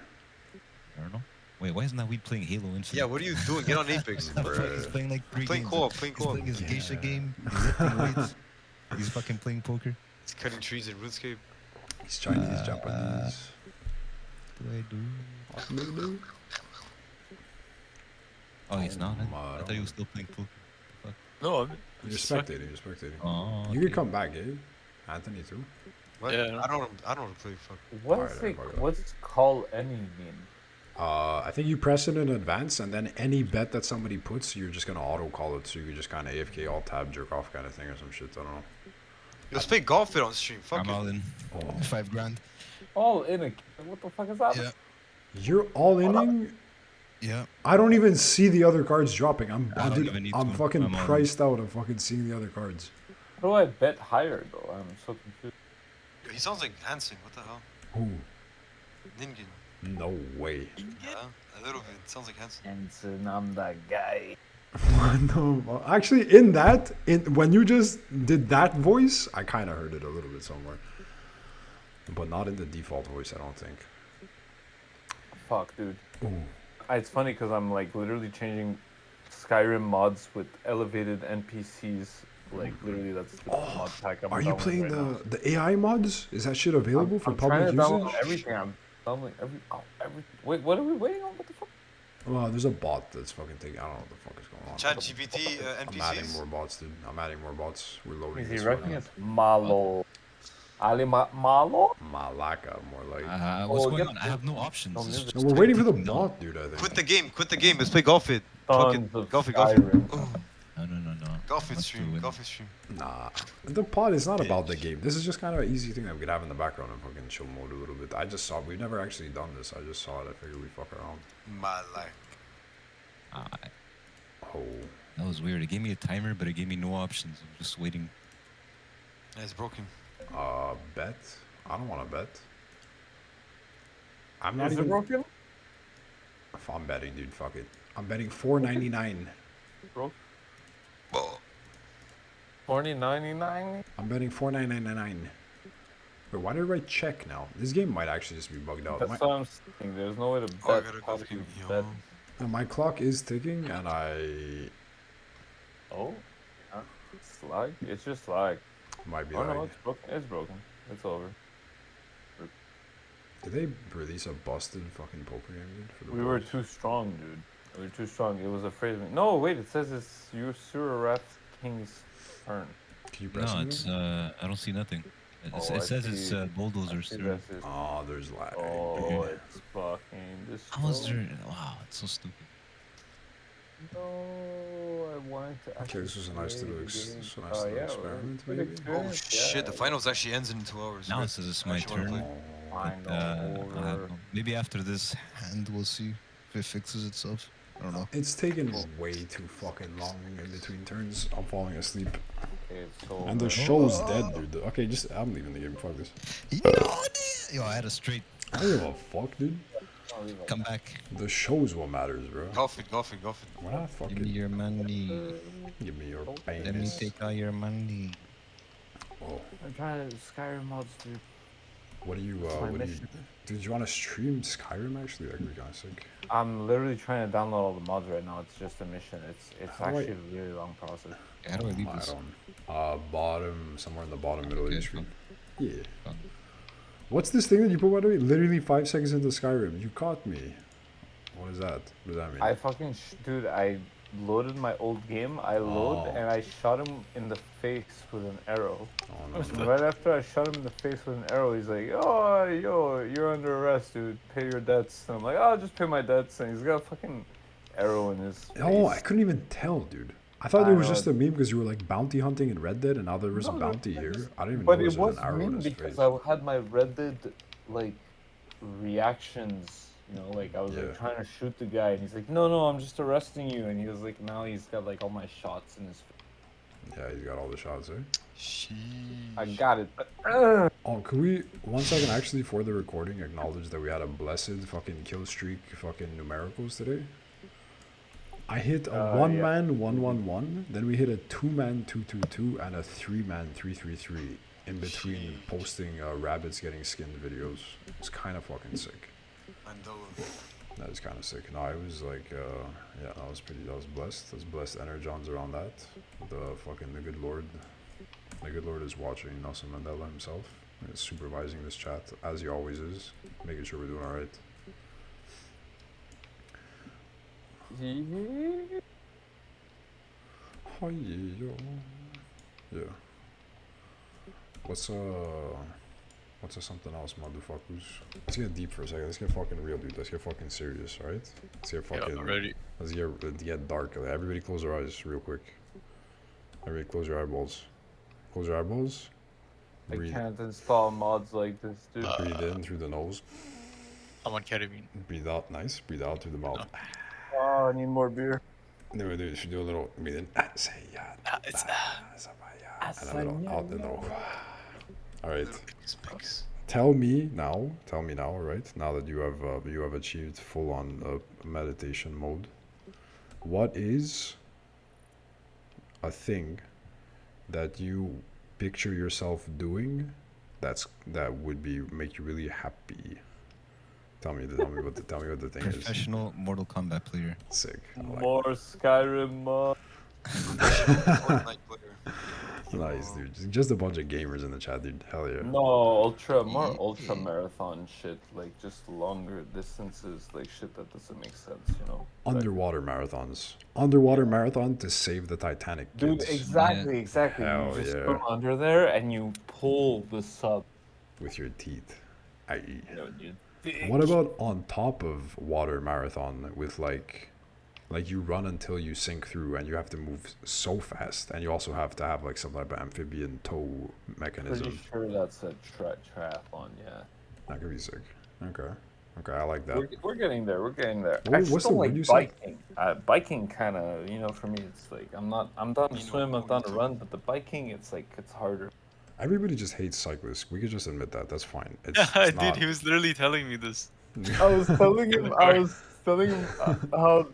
I don't know. Wait, why isn't that we playing Halo Infinite? Yeah, what are you doing? Get on Apex. What the fuck? He's Bruh. playing like three Playing games. co-op, playing He's co-op. playing his geisha Yeah. game. He's lifting weights. He's fucking playing poker. He's cutting trees in RuneScape. He's Chinese, Japanese. What do I do? What do they do? Oh, he's not. Oh, I thought he was still playing poker. No, I'm You're just spectating, you're spectating. Oh, You could come back, eh? Anthony too. What? Yeah. I don't know to play. Fuck. What's Alright, it? fuck it. What's call any mean? I think you press it in advance, and then any bet that somebody puts, you're just gonna auto call it, so you could just kind of AFK, alt tab, jerk off kind of thing or some shit. I don't know. Let's play golf it on stream. Fuck I'm it. all in. Oh. 5 grand. All in a. What the fuck is that? Yeah. You're all inning. Yeah. I don't even see the other cards dropping. I don't Dude, even need I'm to. fucking I'm all in. priced out of fucking seeing the other cards. How do I bet higher though? I'm so confused. He sounds like Hansen. What the hell? Ooh, Ningen. no way. Yeah, a little bit. Sounds like Hansen. Hanson, I'm that guy. No, actually, when you just did that voice, I kind of heard it a little bit somewhere, but not in the default voice. I don't think. Fuck, dude. Ooh. It's funny because I'm like literally changing Skyrim mods with elevated NPCs. Like literally, that's the mod pack I'm Are you downloading playing right now. the AI mods? Is that shit available for I'm public trying to download usage? everything. I'm downloading every. Wait, what are we waiting on? What the fuck? Well, there's a bot that's fucking taking. I don't know what the fuck is going on. Chat GPT I'm adding NPCs. more bots, dude. I'm adding more bots. We're loading Is he this wrecking one. it? Malo. Malo? Malaka, more like. What's Oh, going get on? I have no options. no It's music. just No, we're waiting for the taking down. bot, dude. I think. Quit the game. Quit the game. Let's play golf it. Fuck Tons it. of Golf it. Golf it. Skyrim. No. Golf it Let's stream. do it. Golf it stream. Nah, the pod is not about the game. This is just kind of an easy thing that we could have in the background and fucking chill mode a little bit. I just saw we've never actually done this. I just saw it. I figured we fuck around. My life. Oh, That was weird. It gave me a timer, but it gave me no options. I'm just waiting. Yeah, it's broken. bet. I don't want to bet. I'm not Is it even. broken? If I'm betting, dude, fuck it. I'm betting $4.99. Broke. Well, 40.99. I'm betting $4.99. Wait, why did I write check now? This game might actually just be bugged out. That's what I'm saying. There's no way to oh, I bet. gotta How go. do you Yo. bet? My clock is ticking, and I Oh, it's lag. It's just lag. might be Oh no, like. it's broken. It's broken. It's over. Did they release a busted fucking poker game, dude? For the We were boys? too strong, dude. We were too strong. It was afraid of me. No, wait. It says it's Surat King's turn. Can you press No, it? it's I don't see nothing. It, Oh, it I says it's see. bulldozers. See, Too. that's it. Oh, there's lag. Oh, it's fucking this. How was there? Wow, it's so stupid. No, I wanted to. Okay, actually this was a nice play little, the this game. was a nice little Yeah, experiment, good maybe. Oh experience, shit! The yeah. finals actually ends in 2 hours. Now Right? it says it's my Actually wanna turn. play. Fine, But, I'll have over. no- maybe after this hand, we'll see if it fixes itself. I don't know. It's taken way too fucking long in between turns. I'm falling asleep. Okay, so And the show's dead, dude. Okay, I'm leaving the game. Fuck this. Yo, I had a straight. I don't give a fuck, dude. Come back. The show's what matters, bro. Golf it. Golf it. Golf it. We're not Give me fucking. your money. Give me your Let me penis. take all your money. Oh, I'm trying to Skyrim mods, dude. what do you? my What do you? mission. Did you want to stream Skyrim? Actually, that could be kind of sick. I'm literally trying to download all the mods right now. It's just a mission. It's How do I- actually a really long process. How do I leave I this? don't. Bottom, somewhere in the bottom middle of Okay, your screen. fine. Yeah. Fine. What's this thing that you put by the way? Literally 5 seconds into Skyrim. You caught me. What is that? What does that mean? I fucking dude, I loaded my old game, I load and I shot him in the face with an arrow. Oh, no, And no. right after I shot him in the face with an arrow, he's like, "Oh, yo, you're under arrest, dude. Pay your debts." And I'm like, "Oh, I'll just pay my debts." And he's got a fucking arrow in his face. Oh, I couldn't even tell, dude. I thought I it was know. just a meme because you were like bounty hunting in Red Dead, and now there was a No, bounty here. I didn't even But notice it there was was an arrow in meme his because face. I had my Red Dead like reactions. You know, like I was Yeah. like trying to shoot the guy, and he's like, "No, I'm just arresting you." And he was like, now he's got like all my shots in his face. Yeah, he's got all the shots, eh? I got it. But, Oh, could we, 1 second, actually, for the recording, acknowledge that we had a blessed fucking kill streak fucking numericals today? I hit a one-man 111, then we hit a two-man 222, and a three-man 333 in between posting rabbits getting skinned videos. It's kind of fucking sick. That is kind of sick. No, I was like, yeah, that was blessed. That was blessed energons around that. The good Lord is watching Nelson Mandela himself. He's supervising this chat, as he always is, making sure we're doing alright. Oh, yeah. What's something else, motherfuckers? Let's get deep for a second. Let's get fucking real, dude. Let's get fucking serious, alright? Let's get fucking... Yeah, ready. Let's get dark. Everybody close their eyes real quick. Everybody close your eyeballs. Close your eyeballs. I Breathe. can't install mods like this, dude. Breathe in through the nose. I'm on ketamine. Breathe out, nice. Breathe out through the mouth. Oh, I need more beer. No, dude, you should do a little breathe in. Say yeah. And a little out the nose. Alright. Tell me now, right? Now that you have achieved full on meditation mode. What is a thing that you picture yourself doing that would make you really happy? Tell me what the thing is. Professional Mortal Kombat player. Sick. More Skyrim mods. Fortnite player. Nice, dude. Just a bunch of gamers in the chat, dude. Hell yeah. No, more ultra marathon shit, like just longer distances, like shit that doesn't make sense, you know. Underwater marathons. Underwater marathon to save the Titanic kids. Dude, exactly. Hell You just yeah. go under there and you pull the sub. With your teeth. I.e. You know, dude. What about on top of water marathon with like you run until you sink through and you have to move so fast, and you also have to have like some type of amphibian tow mechanism. Pretty sure that's a triathlon, yeah. That could be sick. Okay, I like that. We're getting there. What- I what's still the word like you said? biking. Biking kind of, you know, for me, it's like I'm done to swim, I'm done to run, but the biking, it's like it's harder. Everybody just hates cyclists. We could just admit that. That's fine. Dude, he was literally telling me this. I was telling him how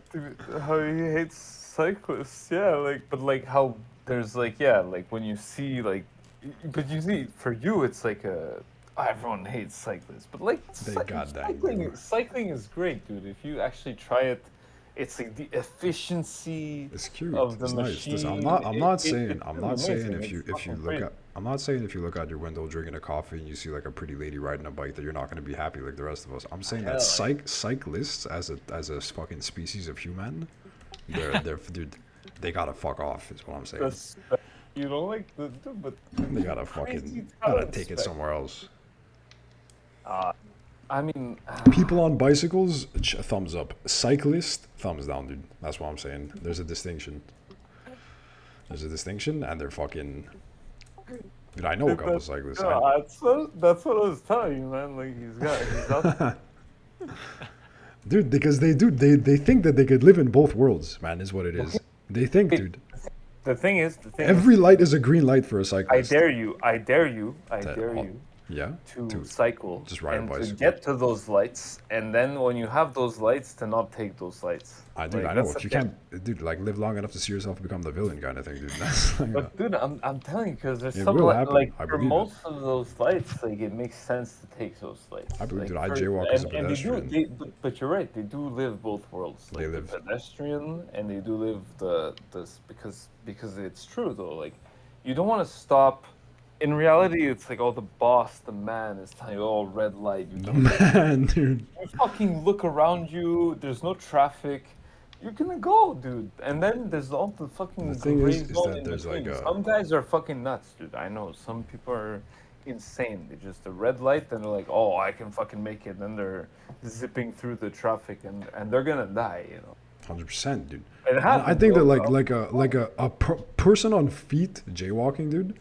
he hates cyclists. Yeah, but how there's when you see but you see for you it's like everyone hates cyclists, but cycling is great, dude. If you actually try it, it's like the efficiency. It's cute. Of the It's nice. machine. Listen, I'm not saying amazing. if you look out your window drinking a coffee and you see like a pretty lady riding a bike that you're not going to be happy like the rest of us. I'm saying that cyclists as a fucking species of human, dude, they gotta fuck off. Is what I'm saying. You don't like but They gotta take it somewhere else. I mean, People on bicycles, thumbs up. Cyclist, thumbs down, dude. That's what I'm saying. There's a distinction. And they're fucking. Dude, I know a couple cyclists. that's what I was telling you, man. Like he's up. Dude, because they think that they could live in both worlds, man. Is what it is. They think, dude. The thing is, Every light is a green light for a cyclist. I dare you. Yeah. To cycle. Just ride a and bicycle. to get to those lights, and then when you have those lights, to not take those lights. I know. If you can't, dude, live long enough to see yourself become the villain kind of thing, dude. That's like But dude, I'm telling you, because there's It some will happen. I for believe it. most of those lights, like it makes sense to take those lights. I believe, dude, I for- jaywalk as a and pedestrian. but you're right, they do live both worlds. They Like live- the pedestrian, and they do live this because it's true though. Like you don't want to stop. In reality, it's like, oh, the boss, the man, is telling you, oh, red light. You Man, dude. you fucking look around you. There's no traffic. you're gonna go, dude. And then there's all the fucking The thing gray is zone that in there's like between. a Some guys are fucking nuts, dude. I know some people are insane. They just a red light, and they're like, "Oh, I can fucking make it." And then they're zipping through the traffic, and they're gonna die, you know. 100%, dude. It And happens. I think that bro. like a person on feet jaywalking, dude.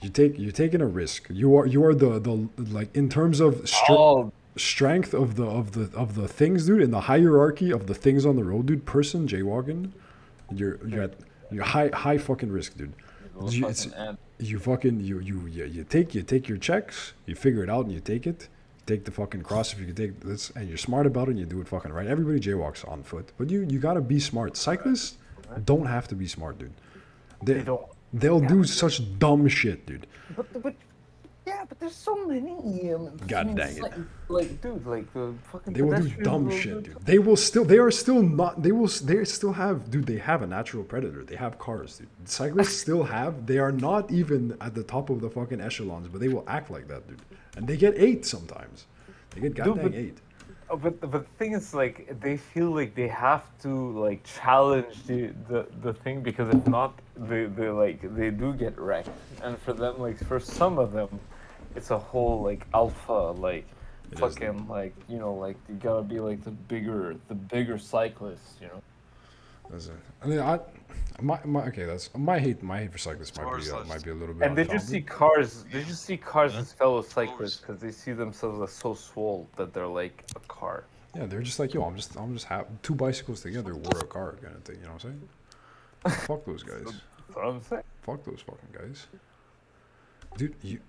You're taking a risk. You are the like in terms of Oh, strength of the things, dude. In the hierarchy of the things on the road, dude. Person jaywalking, you're high fucking risk, dude. those It's, fucking ants. you fucking you take your checks, you figure it out and you take it. Take the fucking cross if you can take this, and you're smart about it and you do it fucking right. Everybody jaywalks on foot, but you gotta be smart. Cyclists don't have to be smart, dude. They don't. They'll do such dumb shit, dude. But yeah, but there's so many. God dang it. Like, dude, like the fucking. They will do pedestrians dumb will shit, do- dude. They still have, dude, they have a natural predator. They have cars, dude. Cyclists still have, they are not even at the top of the fucking echelons, but they will act like that, dude. And they get 8 sometimes. They get goddamn but- 8. Oh, but the thing is, like, they feel like they have to like challenge the thing, because if not, they do get wrecked. And for them, like, for some of them, it's a whole like alpha, like It is, fucking like, you know, like you gotta be like the bigger cyclists, you know. I mean, my hate for cyclists might be a little bit. And they just see cars. They just see cars as fellow cyclists because they see themselves as so swole that they're like a car. Yeah, they're just like, yo, I'm just two bicycles together, we're a car kind of thing. You know what I'm saying? Fuck those guys. That's what I'm saying. Fuck those fucking guys. Dude, you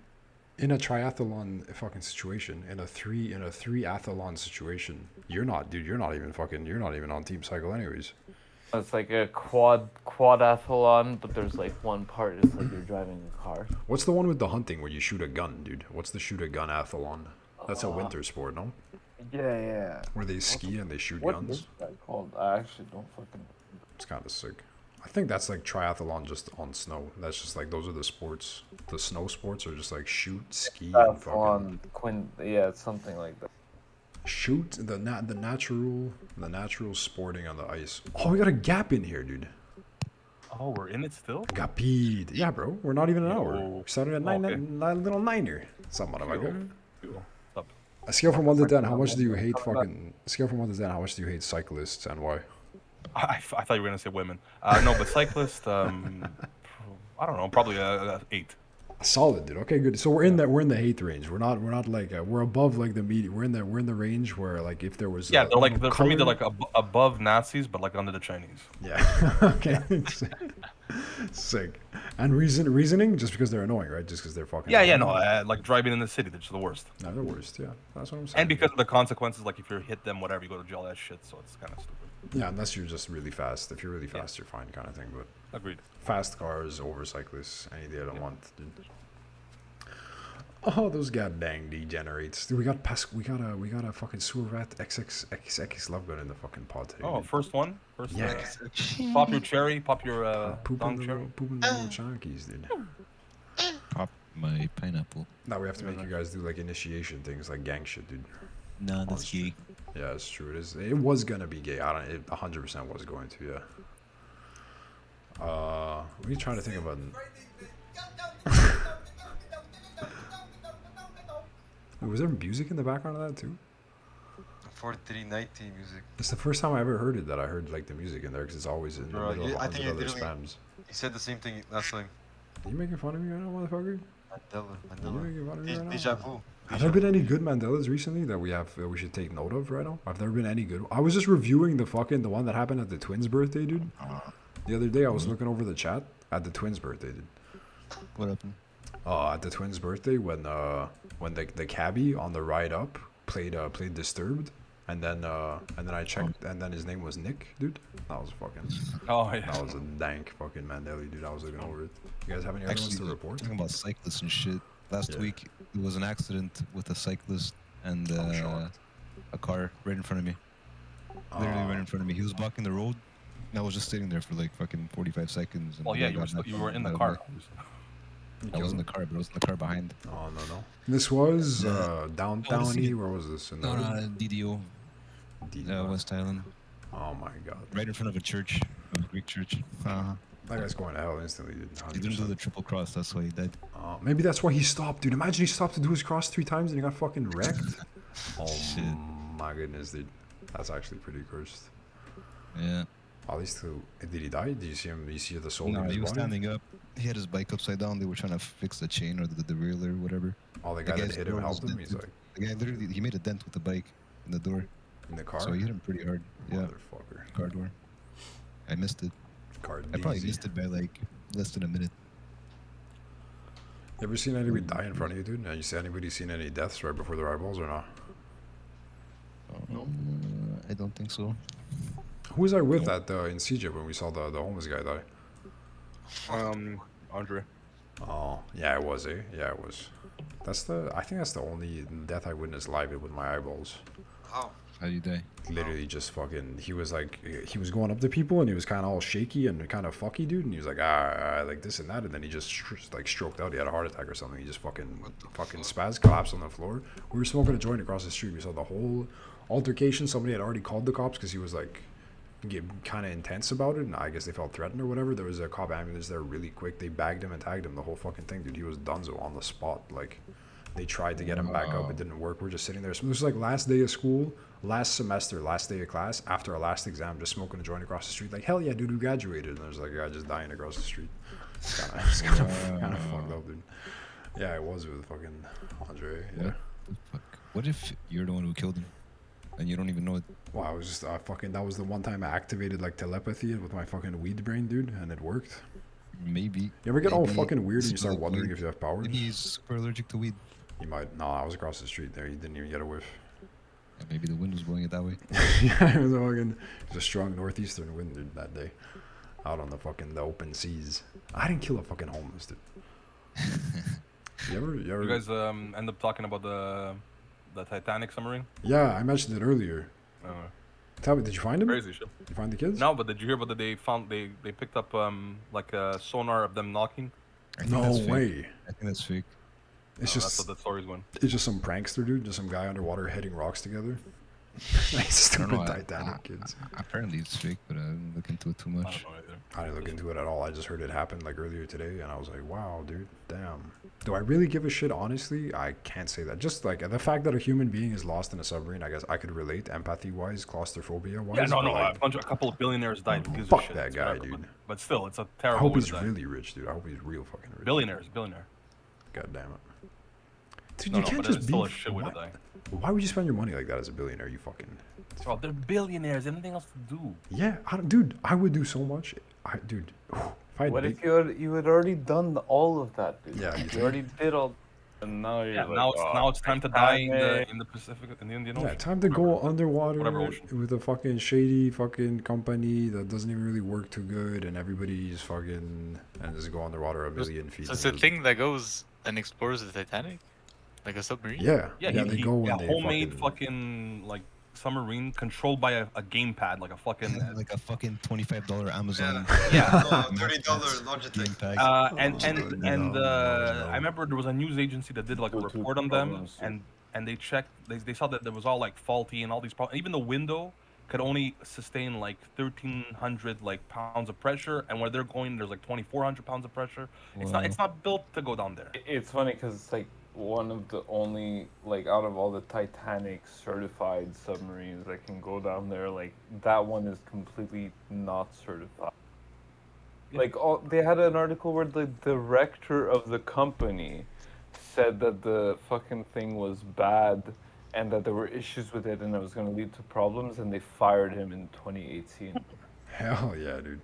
in a triathlon fucking situation, in a triathlon situation, you're not even on team cycle anyways. It's like a quadathlon, but there's like one part. It's like you're driving a car. What's the one with the hunting where you shoot a gun, dude? What's the shoot a gun athlon? That's a winter sport, no? Yeah. Where they ski and they shoot What guns. is that called? I actually don't fucking. It's kind of sick. I think that's like triathlon just on snow. That's just like those are the sports. The snow sports are just like shoot, ski, and fucking Yeah, it's something like that. shoot. The natural sporting on the ice. Oh, we got a gap in here, dude. Oh, we're in it still? Gapid. Yeah, bro. We're not even an hour. Yo. We started at Okay. little niner. Something like that. Cool. Up. A scale from 1 to 10. How much do you hate fucking? Scale from 1 to 10. How much do you hate cyclists and why? I thought you were gonna say women. No, but cyclist. I don't know. Probably 8. Solid, dude. Okay, good. So we're in the hate range. We're not like we're above like the median. We're in the range where like if there was Yeah, for me they're color- like above Nazis, but like under the Chinese. Yeah. Okay. Sick. And reasoning just because they're annoying, right? Just because they're fucking. Yeah, annoying. no, like driving in the city, they're just the worst. No, they're worst. Yeah, that's what I'm saying. And because of the consequences, like if you hit them, whatever, you go to jail, that shit. So it's kind of stupid. Yeah, unless you're just really fast. If you're really fast, you're fine, kind of thing. But Agreed. fast cars over cyclists any day of the month, dude. Oh, those goddamn degenerates. Dude, we got a fucking sewer rat XX love gun in the fucking pod today. Oh, dude. first one. First. Yeah. Pop your cherry. Pop your Pooping dong cherry. the little chunkies, dude. Pop my pineapple. Now we have to make you guys do like initiation things, like gang shit, dude. No, that's Honestly. gay. Yeah, it's true. It is. It was gonna be gay. It 100% was going to. Yeah. What are you trying to think about? Wait, was there music in the background of that too? 4319 music. It's the first time I ever heard it that I heard like the music in there because it's always in the Bro, middle yeah, of I 100 think I other literally- spams. He said the same thing last time. Are you making fun of me right now, motherfucker? Mandela. Are you making fun of me right now? Deja vu. Have there been any good Mandelas recently that we should take note of right now? Have there been any good? I was just reviewing the one that happened at the twins' birthday, dude. The other day I was looking over the chat at the twins' birthday, dude. What happened? At the twins' birthday when the cabbie on the ride up played Disturbed, and then I checked and then his name was Nick, dude. That was fucking. Oh yeah. That was a dank fucking Mandela, dude. I was looking over it. You guys have any other ones to report? Talking about cyclists and shit. Last Yeah. week, there was an accident with a cyclist and I'm shocked. a car right in front of me. Literally right in front of me. He was blocking the road. And I was just sitting there for like fucking 45 seconds. And Well, then yeah, I got back you were in the my car. bike. I was in the car, but I was in the car behind. Oh no. This was downtowny. Where was this? In the No, DDO, DDO. West Island. Oh my god. Right in front of a church, a Greek church. That guy's going to hell instantly, dude. He didn't do the triple cross, that's why he died. Maybe that's why he stopped, dude. Imagine he stopped to do his cross 3 times and he got fucking wrecked. Oh Shit. my goodness, dude. That's actually pretty cursed. Yeah. At least, did he die? Did you see him? You see the soul? No, in his he was body? standing up. He had his bike upside down. They were trying to fix the chain or the derailleur or whatever. Oh, the guy that guy's hit him door was helped him. He's dented. like The guy literally, he made a dent with the bike in the door. in the car. So he hit him pretty hard. Yeah, Motherfucker. car door. I missed it. Car I probably DZ. missed it by like less than a minute. You ever seen anybody die in front of you, dude? Have you seen anybody seen any deaths right before their eyeballs or not? I don't think so. Who was I with at in CJ when we saw the homeless guy die? Andre. Oh, yeah, it was, eh? Yeah, it was. I think that's the only death I witnessed live with my eyeballs. How? How do you die? Literally just fucking, he was going up to people and he was kind of all shaky and kind of fucky, dude. And he was like, like this and that. And then he just like stroked out. He had a heart attack or something. He just fucking spazzed, collapsed on the floor. We were smoking a joint across the street. We saw the whole altercation. Somebody had already called the cops because he was like, get kind of intense about it, and I guess they felt threatened or whatever. There was a cop ambulance there really quick. They bagged him and tagged him, the whole fucking thing, dude. He was donezo on the spot. Like, they tried to get him back up, it didn't work. We're just sitting there. So this was like last day of school, last semester, last day of class, after our last exam, just smoking a joint across the street. Like, hell yeah, dude, we graduated. And there's like a guy just dying across the street. It's kind of fucked up, dude. Yeah, it was with fucking Andre. Yeah. What the fuck? What if you're the one who killed him and you don't even know it? Wow, I was just that was the one time I activated like telepathy with my fucking weed brain, dude, and it worked. Maybe. You ever get all maybe fucking weird and you he's start super wondering allergic- if you have powers? Maybe he's super allergic to weed. You might. No, I was across the street there. You didn't even get a whiff. Yeah, maybe the wind was blowing it that way. Yeah, it was a strong northeastern wind, dude, that day. Out on the open seas. I didn't kill a fucking homeless, dude. You ever? You guys end up talking about the Titanic submarine? Yeah, I mentioned it earlier. Tell me, did you find him? Crazy shit. Did you find the kids? No, but did you hear about that? They picked up like a sonar of them knocking. I think No that's fake. way. I think that's fake. It's That's just what the story's going. it's just some prankster, dude. Just some guy underwater hitting rocks together. Like I don't stupid know. Titanic kids. Apparently it's fake, but I didn't look into it too I much. don't know either. I didn't look into it at all. I just heard it happen like earlier today, and I was like, "Wow, dude, damn." Do I really give a shit? Honestly, I can't say that. Just like the fact that a human being is lost in a submarine, I guess I could relate empathy-wise, claustrophobia-wise. Yeah, no, but, no. like, A couple of billionaires died. Who gives a fuck shit? that It's guy, whatever, dude. But still, it's a I terrible hope way he's to die. really rich, dude. I hope he's real fucking rich. Billionaire. God damn it. Dude, No, you no, can't but just it's be. still a shit way to Why, die. why would you spend your money like that as a billionaire? You fucking. Bro, they're billionaires. Anything else to do? Yeah, dude, I would do so much. Dude, if I had What big, if you had already done all of that, dude? Yeah, you you think? already did all, and now you're Yeah, like, now it's time to die in Titanic. the Pacific, in the Indian yeah, Ocean. time to go underwater Whatever ocean. with a fucking shady fucking company that doesn't even really work too good, and everybody's fucking and just go underwater a million feet. So it's and a just- thing that goes and explores the Titanic, like a submarine. Yeah, Yeah, they go and they homemade fucking like submarine controlled by a gamepad, like a fucking. Like a fucking $25 Amazon. Yeah, Mac $30 Pads Logitech. game pack. I remember there was a news agency that did like a Bluetooth report on them, problems, too. and they checked. They saw that there was all like faulty and all these problems. Even the window could only sustain like 1,300 like pounds of pressure, and where they're going, there's like 2,400 pounds of pressure. Wow. It's not built to go down there. It's funny because it's like one of the only, like, out of all the Titanic certified submarines that can go down there, like, that one is completely not certified. Like, they had an article where the director of the company said that the fucking thing was bad and that there were issues with it and it was going to lead to problems, and they fired him in 2018. Hell yeah, dude.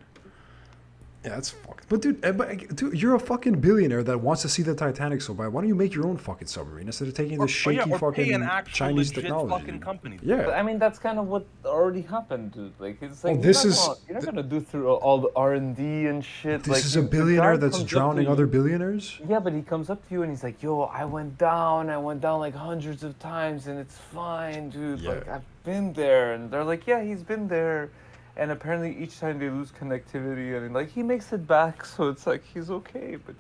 Yeah, that's fucking. But dude, you're a fucking billionaire that wants to see the Titanic so bad. Why don't you make your own fucking submarine instead of taking this shaky or fucking pay an actual Chinese legit technology? fucking dude? company. But, Yeah. I mean, that's kind of what already happened, dude. Like, it's like, this you're is- not gonna do through all the R&D and shit. This like, is a the guy billionaire that's comes up to drowning you- other billionaires. Yeah, but he comes up to you and he's like, "Yo, I went down like hundreds of times, and it's fine, dude. Yeah. Like, I've been there." And they're like, "Yeah, he's been there." And apparently, each time they lose connectivity, and like he makes it back, so it's like he's okay. But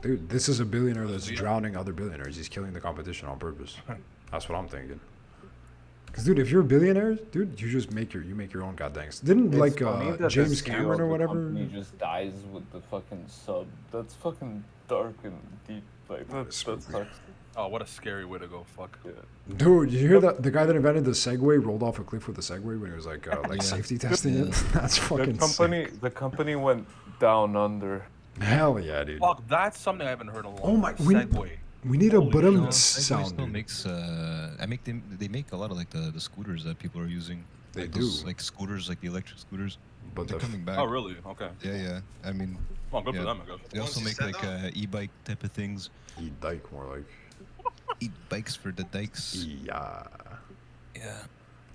Dude, this is a billionaire that's drowning other billionaires. He's killing the competition on purpose. That's what I'm thinking. Because dude, if you're a billionaire, dude, you just make your own goddamn. Didn't It's like funny that the James CEO Cameron or of the whatever? company just dies with the fucking sub. That's fucking dark and deep. Like that Spooky. sucks. Oh, what a scary way to go. Fuck. Yeah. Dude, you hear that? The guy that invented the Segway rolled off a cliff with the Segway when he was like Yeah. safety testing it. That's fucking The company went down under. sick. Hell yeah, dude. Fuck, that's something I haven't heard in a long Oh my- time. we- Segway. We need a Holy bottom shit. No, Segway sound, still dude. makes they make a lot of like the scooters that people are using. They like do. those, like scooters, like the electric scooters. But They're the coming back. Oh, really? Okay. Yeah. I mean, Oh, good Yeah. for them, I guess. they also Once make you like stand up. e-bike type of things. e-dike more like. E-bikes for the dikes. Yeah. Yeah.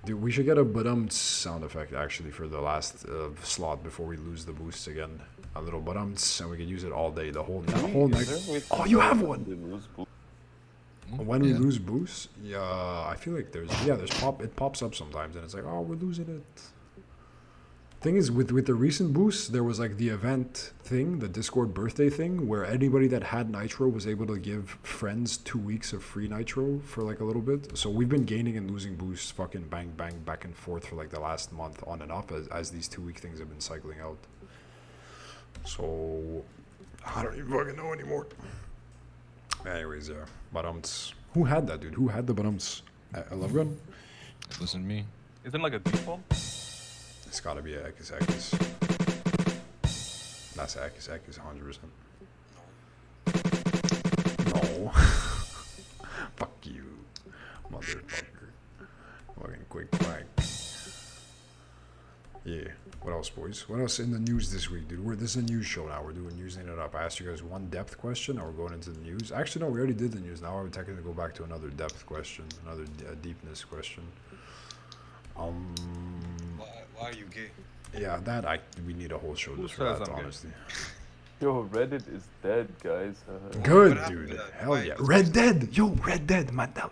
Dude, we should get a sound effect actually for the last slot before we lose the boosts again. A little and we can use it all day, the whole night. Oh, you have one. When we Yeah. lose boosts, yeah, I feel like there's it pops up sometimes and it's like, oh, we're losing it. Thing is, with the recent boosts, there was like the event thing, the Discord birthday thing, where anybody that had Nitro was able to give friends 2 weeks of free Nitro for like a little bit. So we've been gaining and losing boosts, fucking bang bang back and forth for like the last month on and off as these 2 week things have been cycling out. So I don't even fucking know anymore. Anyways, yeah. Who had that, dude? Who had the a love gun? It wasn't me. Isn't it like a default? It's gotta be a Ekis. That's Ekis 100%. No. Fuck you, motherfucker. Fucking quick quack. Yeah. What else, boys? What else in the news this week, dude? This is a news show now. We're doing newsing it up. I asked you guys one depth question. Now we're going into the news. Actually, no, we already did the news. Now I would technically go back to another depth question, another deepness question. Why are you gay? Yeah, we need a whole show just for says that, I'm gay? honestly. Yo, Reddit is dead, guys. Good, What happened dude. to that? Hell Why? yeah. Red Dead. Yo, Red Dead, Mandela.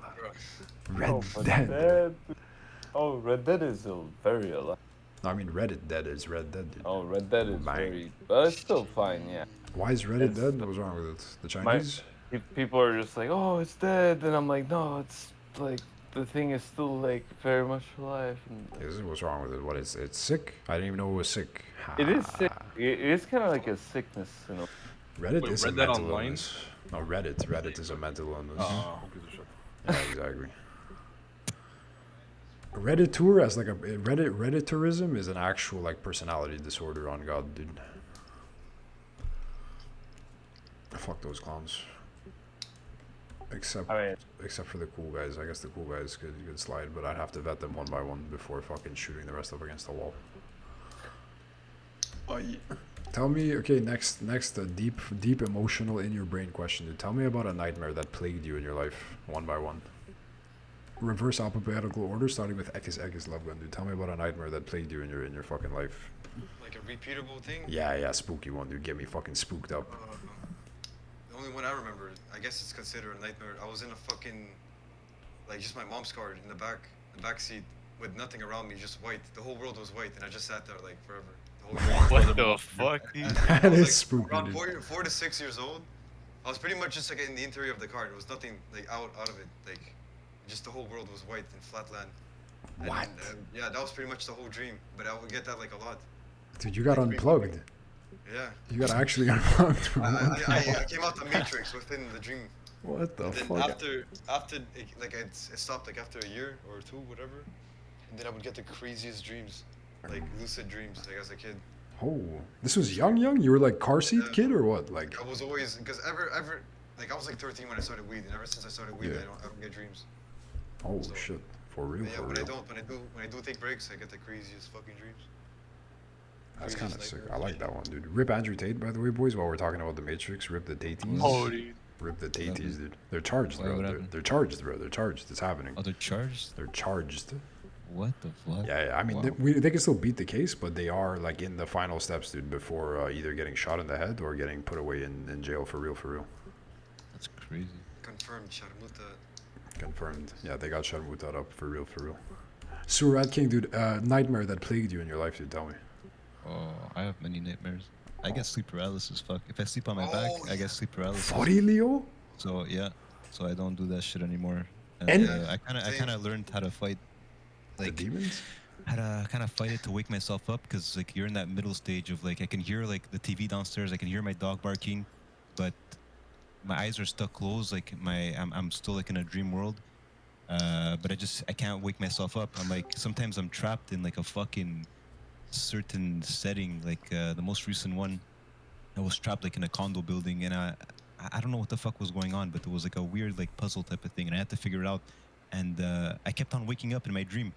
Red Dead. Oh, Red Dead is very alive. I mean, Reddit Dead is Red Dead, dude. Oh, Red Dead is Bang. very, but it's still fine, yeah. Why is Reddit It's- dead? What's wrong with it? The Chinese? People are just like, oh, it's dead, and I'm like, no, it's like the thing is still like very much alive. And What's wrong with it? What is it's sick? I didn't even know it was sick. it is sick. It is kind of like a sickness, you know. Reddit Wait, is Red a Dead mental Online? illness. No, Reddit is a mental illness. Who gives a shit? Yeah, exactly. Redditor as like a Redditorism is an actual like personality disorder on God, dude. Fuck those clowns. Except for the cool guys. I guess the cool guys could slide, but I'd have to vet them one by one before fucking shooting the rest up against the wall. Tell me, okay, next deep emotional in your brain question, dude. Tell me about a nightmare that plagued you in your life, one by one. Reverse alphabetical order, starting with Ekis love gun, dude. Tell me about a nightmare that plagued you in your fucking life. Like a repeatable thing? Yeah, spooky one, dude. Get me fucking spooked up. The only one I remember, I guess it's considered a nightmare. I was in a fucking, like just my mom's car in the back seat with nothing around me, just white. The whole world was white, and I just sat there like forever. The whole day. What the fuck, dude? That I was, is spooky, around dude. 4 to 6 years old. I was pretty much just like in the interior of the car. There was nothing like out of it. Like, just the whole world was white and flat land. What? And, yeah, that was pretty much the whole dream. But I would get that like a lot. Dude, you got unplugged. Yeah. You got actually unplugged. Bro. I came out the matrix within the dream. What the And then fuck? after it stopped like after a year or two, whatever. And then I would get the craziest dreams, like lucid dreams, like as a kid. Oh, this was young? You were like car seat Yeah. kid or what? Like, I was always because like I was like 13 when I started weed, and ever since I started weed, Yeah. I don't get dreams. oh So- shit, for real, But yeah, for when real. I do take breaks, I get the craziest fucking dreams. That's kind of craziest sick. I nightmares. like that one, dude. Rip Andrew Tate, by the way, boys. While we're talking about the Matrix, rip the Taties. Oh, dude. Rip the Taties, dude. They're charged, Why, bro. what They're, happened? they're charged, bro. They're charged. It's happening. Other charged? They're charged. What the fuck? Yeah. I mean, Wow. they can still beat the case, but they are like in the final steps, dude, before either getting shot in the head or getting put away in jail for real. That's crazy. Confirmed, Sharmuta. Confirmed. Yeah, they got Sharmuta up for real. Surat King, dude. Nightmare that plagued you in your life, dude. Tell me. Oh, I have many nightmares. I get sleep paralysis. Fuck. If I sleep on my back, I get sleep paralysis. Sorry, Leo. So yeah, so I don't do that shit anymore. And- And Yeah, I kind same. of learned how to fight The like demons? had to kind of fight it to wake myself up because like you're in that middle stage of like I can hear like the TV downstairs, I can hear my dog barking, but my eyes are stuck closed. Like I'm still like in a dream world. But I can't wake myself up. I'm like sometimes I'm trapped in like a fucking certain setting. Like the most recent one, I was trapped like in a condo building, and I don't know what the fuck was going on, but there was like a weird like puzzle type of thing, and I had to figure it out. And I kept on waking up in my dream.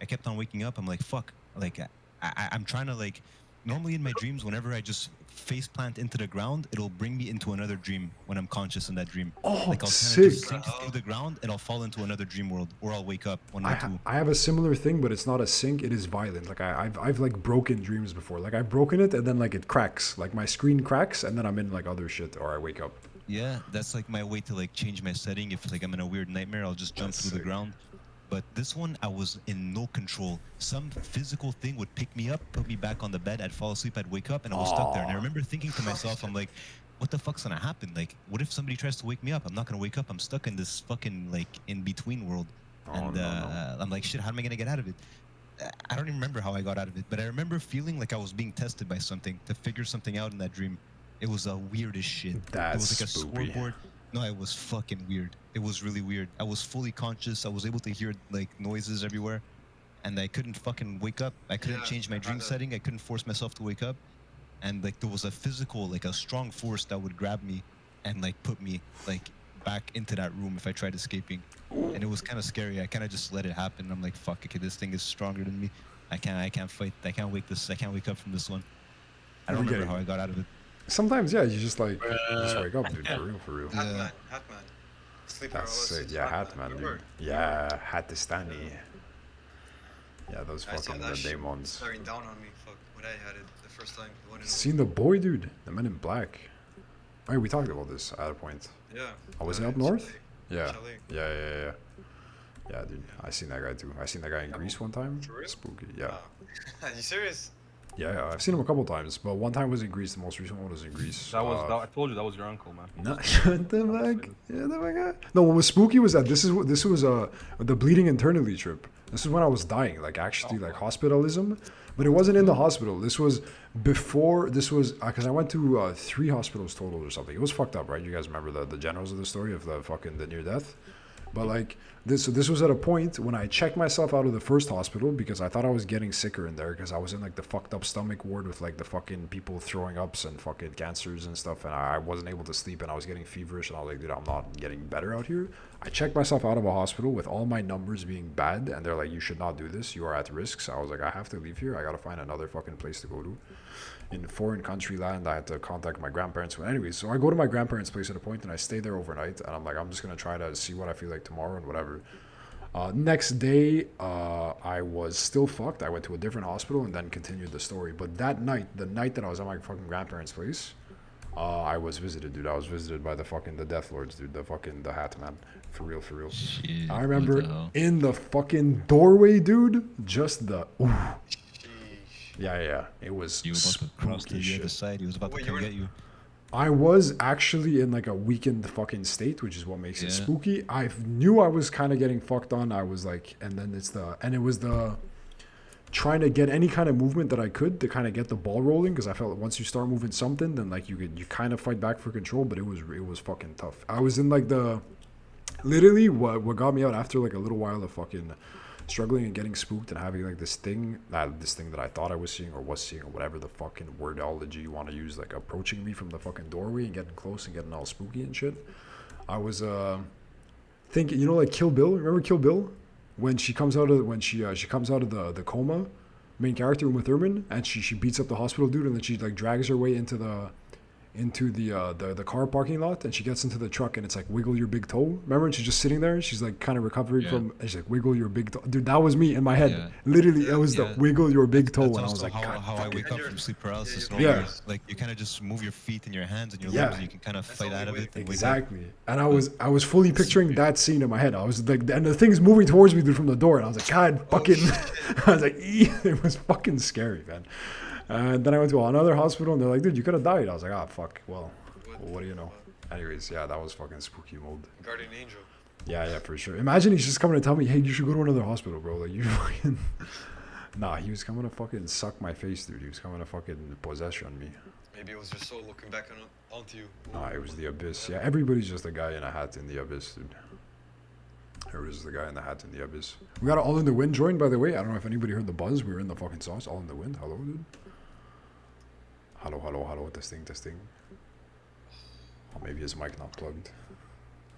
I kept on waking up. I'm like, fuck. Like I'm trying to like. Normally in my dreams, whenever I just face plant into the ground, it'll bring me into another dream when I'm conscious in that dream. Oh, Like I'll kind of sick. just sink through the ground and I'll fall into another dream world, or I'll wake up one or two. I have a similar thing, but it's not a sink. It is violent. Like I've like broken dreams before. Like I've broken it and then like it cracks. Like my screen cracks and then I'm in like other shit or I wake up. Yeah, that's like my way to like change my setting. If like I'm in a weird nightmare, I'll just jump That's through sick. the ground. But this one, I was in no control. Some physical thing would pick me up, put me back on the bed. I'd fall asleep, I'd wake up, and I was stuck there. And I remember thinking to myself, I'm like, what the fuck's gonna happen? Like, what if somebody tries to wake me up? I'm not gonna wake up. I'm stuck in this fucking like in between world. And no. I'm like, shit, how am I gonna get out of it? I don't even remember how I got out of it, but I remember feeling like I was being tested by something to figure something out in that dream. It was the weirdest shit. It was That's like a spooky. scoreboard. No, it was fucking weird. It was really weird. I was fully conscious. I was able to hear like noises everywhere, and I couldn't fucking wake up. I couldn't change my dream setting. I couldn't force myself to wake up, and like there was a physical, like a strong force that would grab me and like put me like back into that room if I tried escaping, and it was kind of scary. I kind of just let it happen. I'm like, fuck, okay, this thing is stronger than me. I can't fight. I can't wake up from this one. I don't remember how I got out of it. Sometimes, yeah, you just like just wake up, dude. For real. Hatman. Sleep That's sick. Yeah, Hatman, dude. Yeah, Hatistani. Yeah, those fucking demons. Staring down on me. Fuck. When I had it the first time. The one Seen the boy, dude. The Men in Black. Oh, yeah, we talked about this at a point. Yeah. Oh, was he up north? Chalet. Yeah. Chalet. Yeah. Yeah, dude. I seen that guy too. I seen that guy in Greece one time. For real? Spooky. Yeah. You serious? Yeah, I've seen him a couple times, but one time was in Greece. The most recent one was in Greece. That was I told you that was your uncle, man. No, shut the fuck. Yeah, the fuck. No, what was spooky was that this was the bleeding internally trip. This is when I was dying, like actually like hospitalism, but it wasn't in the hospital. This was before. This was because I went to 3 hospitals total or something. It was fucked up, right? You guys remember the generals of the story of the near death? But like this was at a point when I checked myself out of the first hospital because I thought I was getting sicker in there because I was in like the fucked up stomach ward with like the fucking people throwing ups and fucking cancers and stuff, and I wasn't able to sleep and I was getting feverish and I was like, dude, I'm not getting better out here. I checked myself out of a hospital with all my numbers being bad, and they're like, you should not do this. You are at risk. So I was like, I have to leave here. I gotta find another fucking place to go to. In foreign country land, I had to contact my grandparents. But anyways, so I go to my grandparents' place at a point and I stay there overnight. And I'm like, I'm just gonna try to see what I feel like tomorrow and whatever. Next day, I was still fucked. I went to a different hospital and then continued the story. But that night, the night that I was at my fucking grandparents' place, I was visited, dude. I was visited by the Death Lords, dude. The Hat Man. For real. Shit, I remember what the hell? in the fucking doorway, dude. Just the. Ooh. Yeah. It was You were about to cross to spooky the other shit. side. He was about to come get you. I was actually in like a weakened fucking state, which is what makes it Yeah. spooky. I knew I was kind of getting fucked on. I was like, and then it was the trying to get any kind of movement that I could to kind of get the ball rolling, because I felt like once you start moving something, then like you kind of fight back for control. But it was fucking tough. I was in like literally what got me out after like a little while of fucking struggling and getting spooked and having like this thing that I thought I was seeing or whatever the fucking wordology you want to use, like approaching me from the fucking doorway and getting close and getting all spooky and shit. I was thinking, like Kill Bill. Remember Kill Bill? When she comes out of she comes out of the coma, main character Uma Thurman, and she beats up the hospital dude, and then she like drags her way into the car parking lot, and she gets into the truck, and it's like wiggle your big toe. Remember? And she's just sitting there, and she's like kind of recovering from, and she's like wiggle your big toe. Dude, that was me in my head. Yeah. Literally, it was the wiggle your big toe, That's and I was also like, how I wake up from sleep paralysis. Yeah. normally. Like you kind of just move your feet and your hands and your Yeah. legs, and you can kind of fight out of it. And wake up. exactly. And I was fully picturing that scene in my head. I was like, and the thing's moving towards me, dude, from the door, and I was like, God, fucking, I was like, it was fucking scary, man. And then I went to another hospital, and they're like, dude, you could have died. I was like, fuck, well, what do you know? Anyways, yeah, that was fucking spooky mode. Guardian Angel. Yeah, for sure. Imagine he's just coming to tell me, hey, you should go to another hospital, bro. Like, you fucking... Nah, he was coming to fucking suck my face, dude. He was coming to fucking possession me. Maybe it was your soul looking back onto you. Nah, it was the abyss. Yeah, everybody's just a guy in a hat in the abyss, dude. Everybody's the guy in the hat in the abyss. We got All in the Wind joined, by the way. I don't know if anybody heard the buzz. We were in the fucking sauce. All in the Wind. Hello, dude. Hello. Testing. Or maybe his mic not plugged.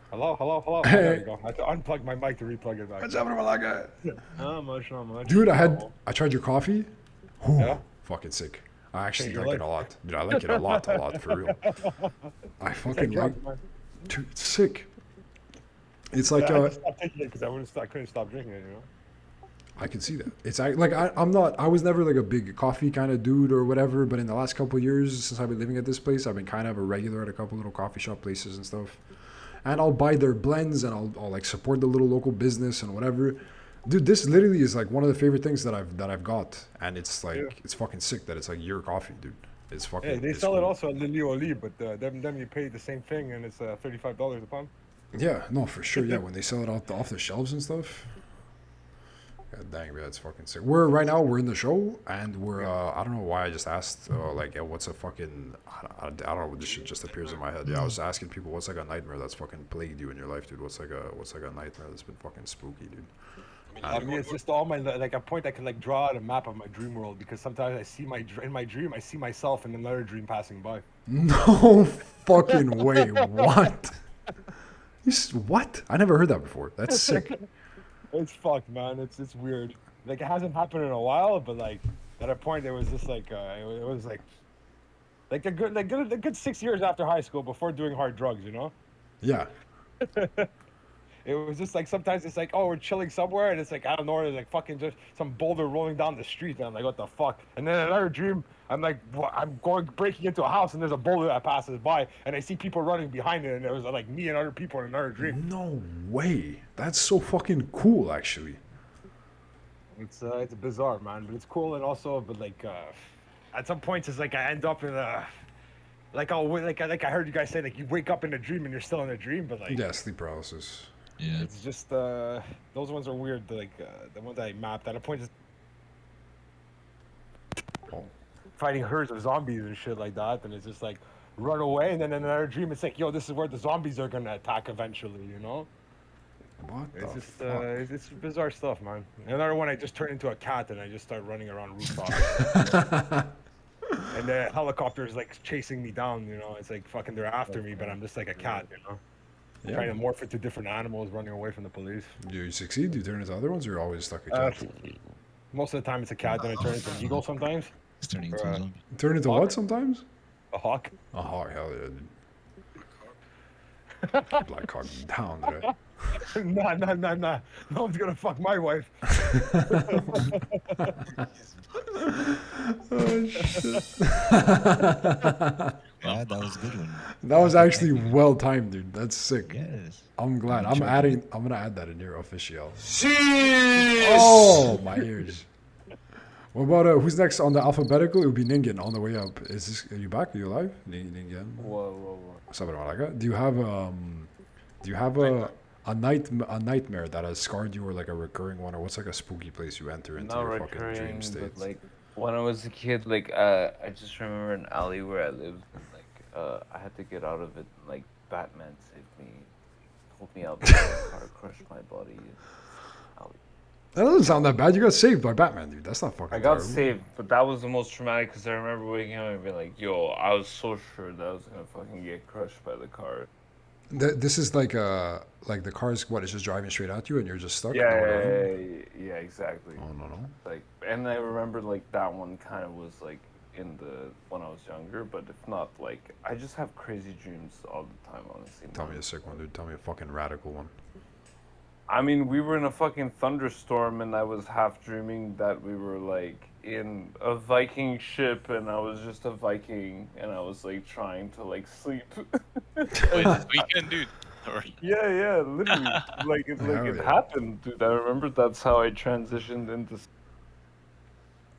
Hello. Oh, Hey. there you go. I had to unplug my mic to replug it back. What's happening, malaka? Not much. Dude, I tried your coffee. Whew, Yeah? fucking sick. I actually Changed your like it a lot. Dude, I like it a lot, for real. I fucking like dude, it's sick. It's like, I just stopped taking it because I couldn't stop drinking it, you know? I can see that. It's like, I was never like a big coffee kind of dude or whatever, but in the last couple of years, since I've been living at this place, I've been kind of a regular at a couple little coffee shop places and stuff. And I'll buy their blends and I'll like support the little local business and whatever. Dude, this literally is like one of the favorite things that I've got, and it's like it's fucking sick that it's like your coffee, dude. It's fucking. Hey, they it's sell it cool. also at Lily Oli, but them you pay the same thing and it's $35 a pound. Yeah, no, for sure. Yeah, when they sell it off the shelves and stuff. God dang, man, that's fucking sick. We're in the show, and we're I don't know why I just asked like what's a fucking I don't know, this shit just appears in my head. Yeah, I was asking people what's like a nightmare that's fucking plagued you in your life, dude. What's like a nightmare that's been fucking spooky, dude. I mean, it's just all my like a point I can like draw out a map of my dream world because sometimes I see in my dream I see myself in another dream passing by. No fucking way. What? What? I never heard that before. That's sick. It's fucked, man. It's weird. Like it hasn't happened in a while, but like at a point it was just like it was like a good 6 years after high school before doing hard drugs, you know. Yeah. It was just like sometimes it's like, oh, we're chilling somewhere, and it's like out of nowhere, there's like fucking just some boulder rolling down the street, and I'm like, what the fuck? And then another dream, I'm like, I'm breaking into a house, and there's a boulder that passes by, and I see people running behind it, and there was like me and other people in another dream. No way. That's so fucking cool, actually. It's bizarre, man, but it's cool, and also, but like, at some points, it's like I end up in a. Like I heard you guys say, like you wake up in a dream and you're still in a dream, but like Yeah, sleep paralysis. Yeah. it's just those ones are weird. Like the ones I mapped at a point, just fighting herds of zombies and shit like that, and it's just like run away, and then in another dream, it's like, yo, this is where the zombies are gonna attack eventually, you know? What It's the just fuck? it's bizarre stuff, man. Another one, I just turned into a cat and I just start running around rooftops. And the helicopter's like chasing me down, you know. It's like fucking they're after me, but I'm just like a cat, you know. Trying to morph into different animals, running away from the police. Do you succeed? Do you turn into other ones, or you're always stuck a cat? Most of the time it's a cat, then I turn into an eagle sometimes. It's turning into a zombie. Turn into what sometimes? A hawk. A hawk, hell yeah, dude. Black cock down, right? Nah. No one's gonna fuck my wife. Oh shit. Yeah, that was a good one. That was actually well timed, dude. That's sick. Yes. I'm glad. I'm gonna add that in here official. Oh my ears. What about who's next on the alphabetical? It would be Ningen on the way up. Are you back? Are you alive? Ningen. Whoa. What's up, Malaga? Do you have a nightmare that has scarred you, or like a recurring one, or what's like a spooky place you enter into Not your fucking recurring, dream but states? like when I was a kid, like I just remember an alley where I lived, and like I had to get out of it. And, like Batman saved me, pulled me out before the car crushed my body. That doesn't sound that bad. You got saved by Batman, dude. That's not fucking I got terrible. saved, but that was the most traumatic because I remember waking up and being like, "Yo, I was so sure that I was gonna fucking get crushed by the car." This is like the car's what? It's just driving straight at you, and you're just stuck. Yeah, exactly. Oh no. Like, and I remember like that one kind of was like when I was younger, but if not, like I just have crazy dreams all the time, honestly. Tell me a sick one, dude. Tell me a fucking radical one. I mean, we were in a fucking thunderstorm, and I was half dreaming that we were like in a Viking ship, and I was just a Viking, and I was like trying to like sleep. Wait, this weekend, dude. Or... Yeah, literally, Hell it yeah. happened, dude. I remember that's how I transitioned into.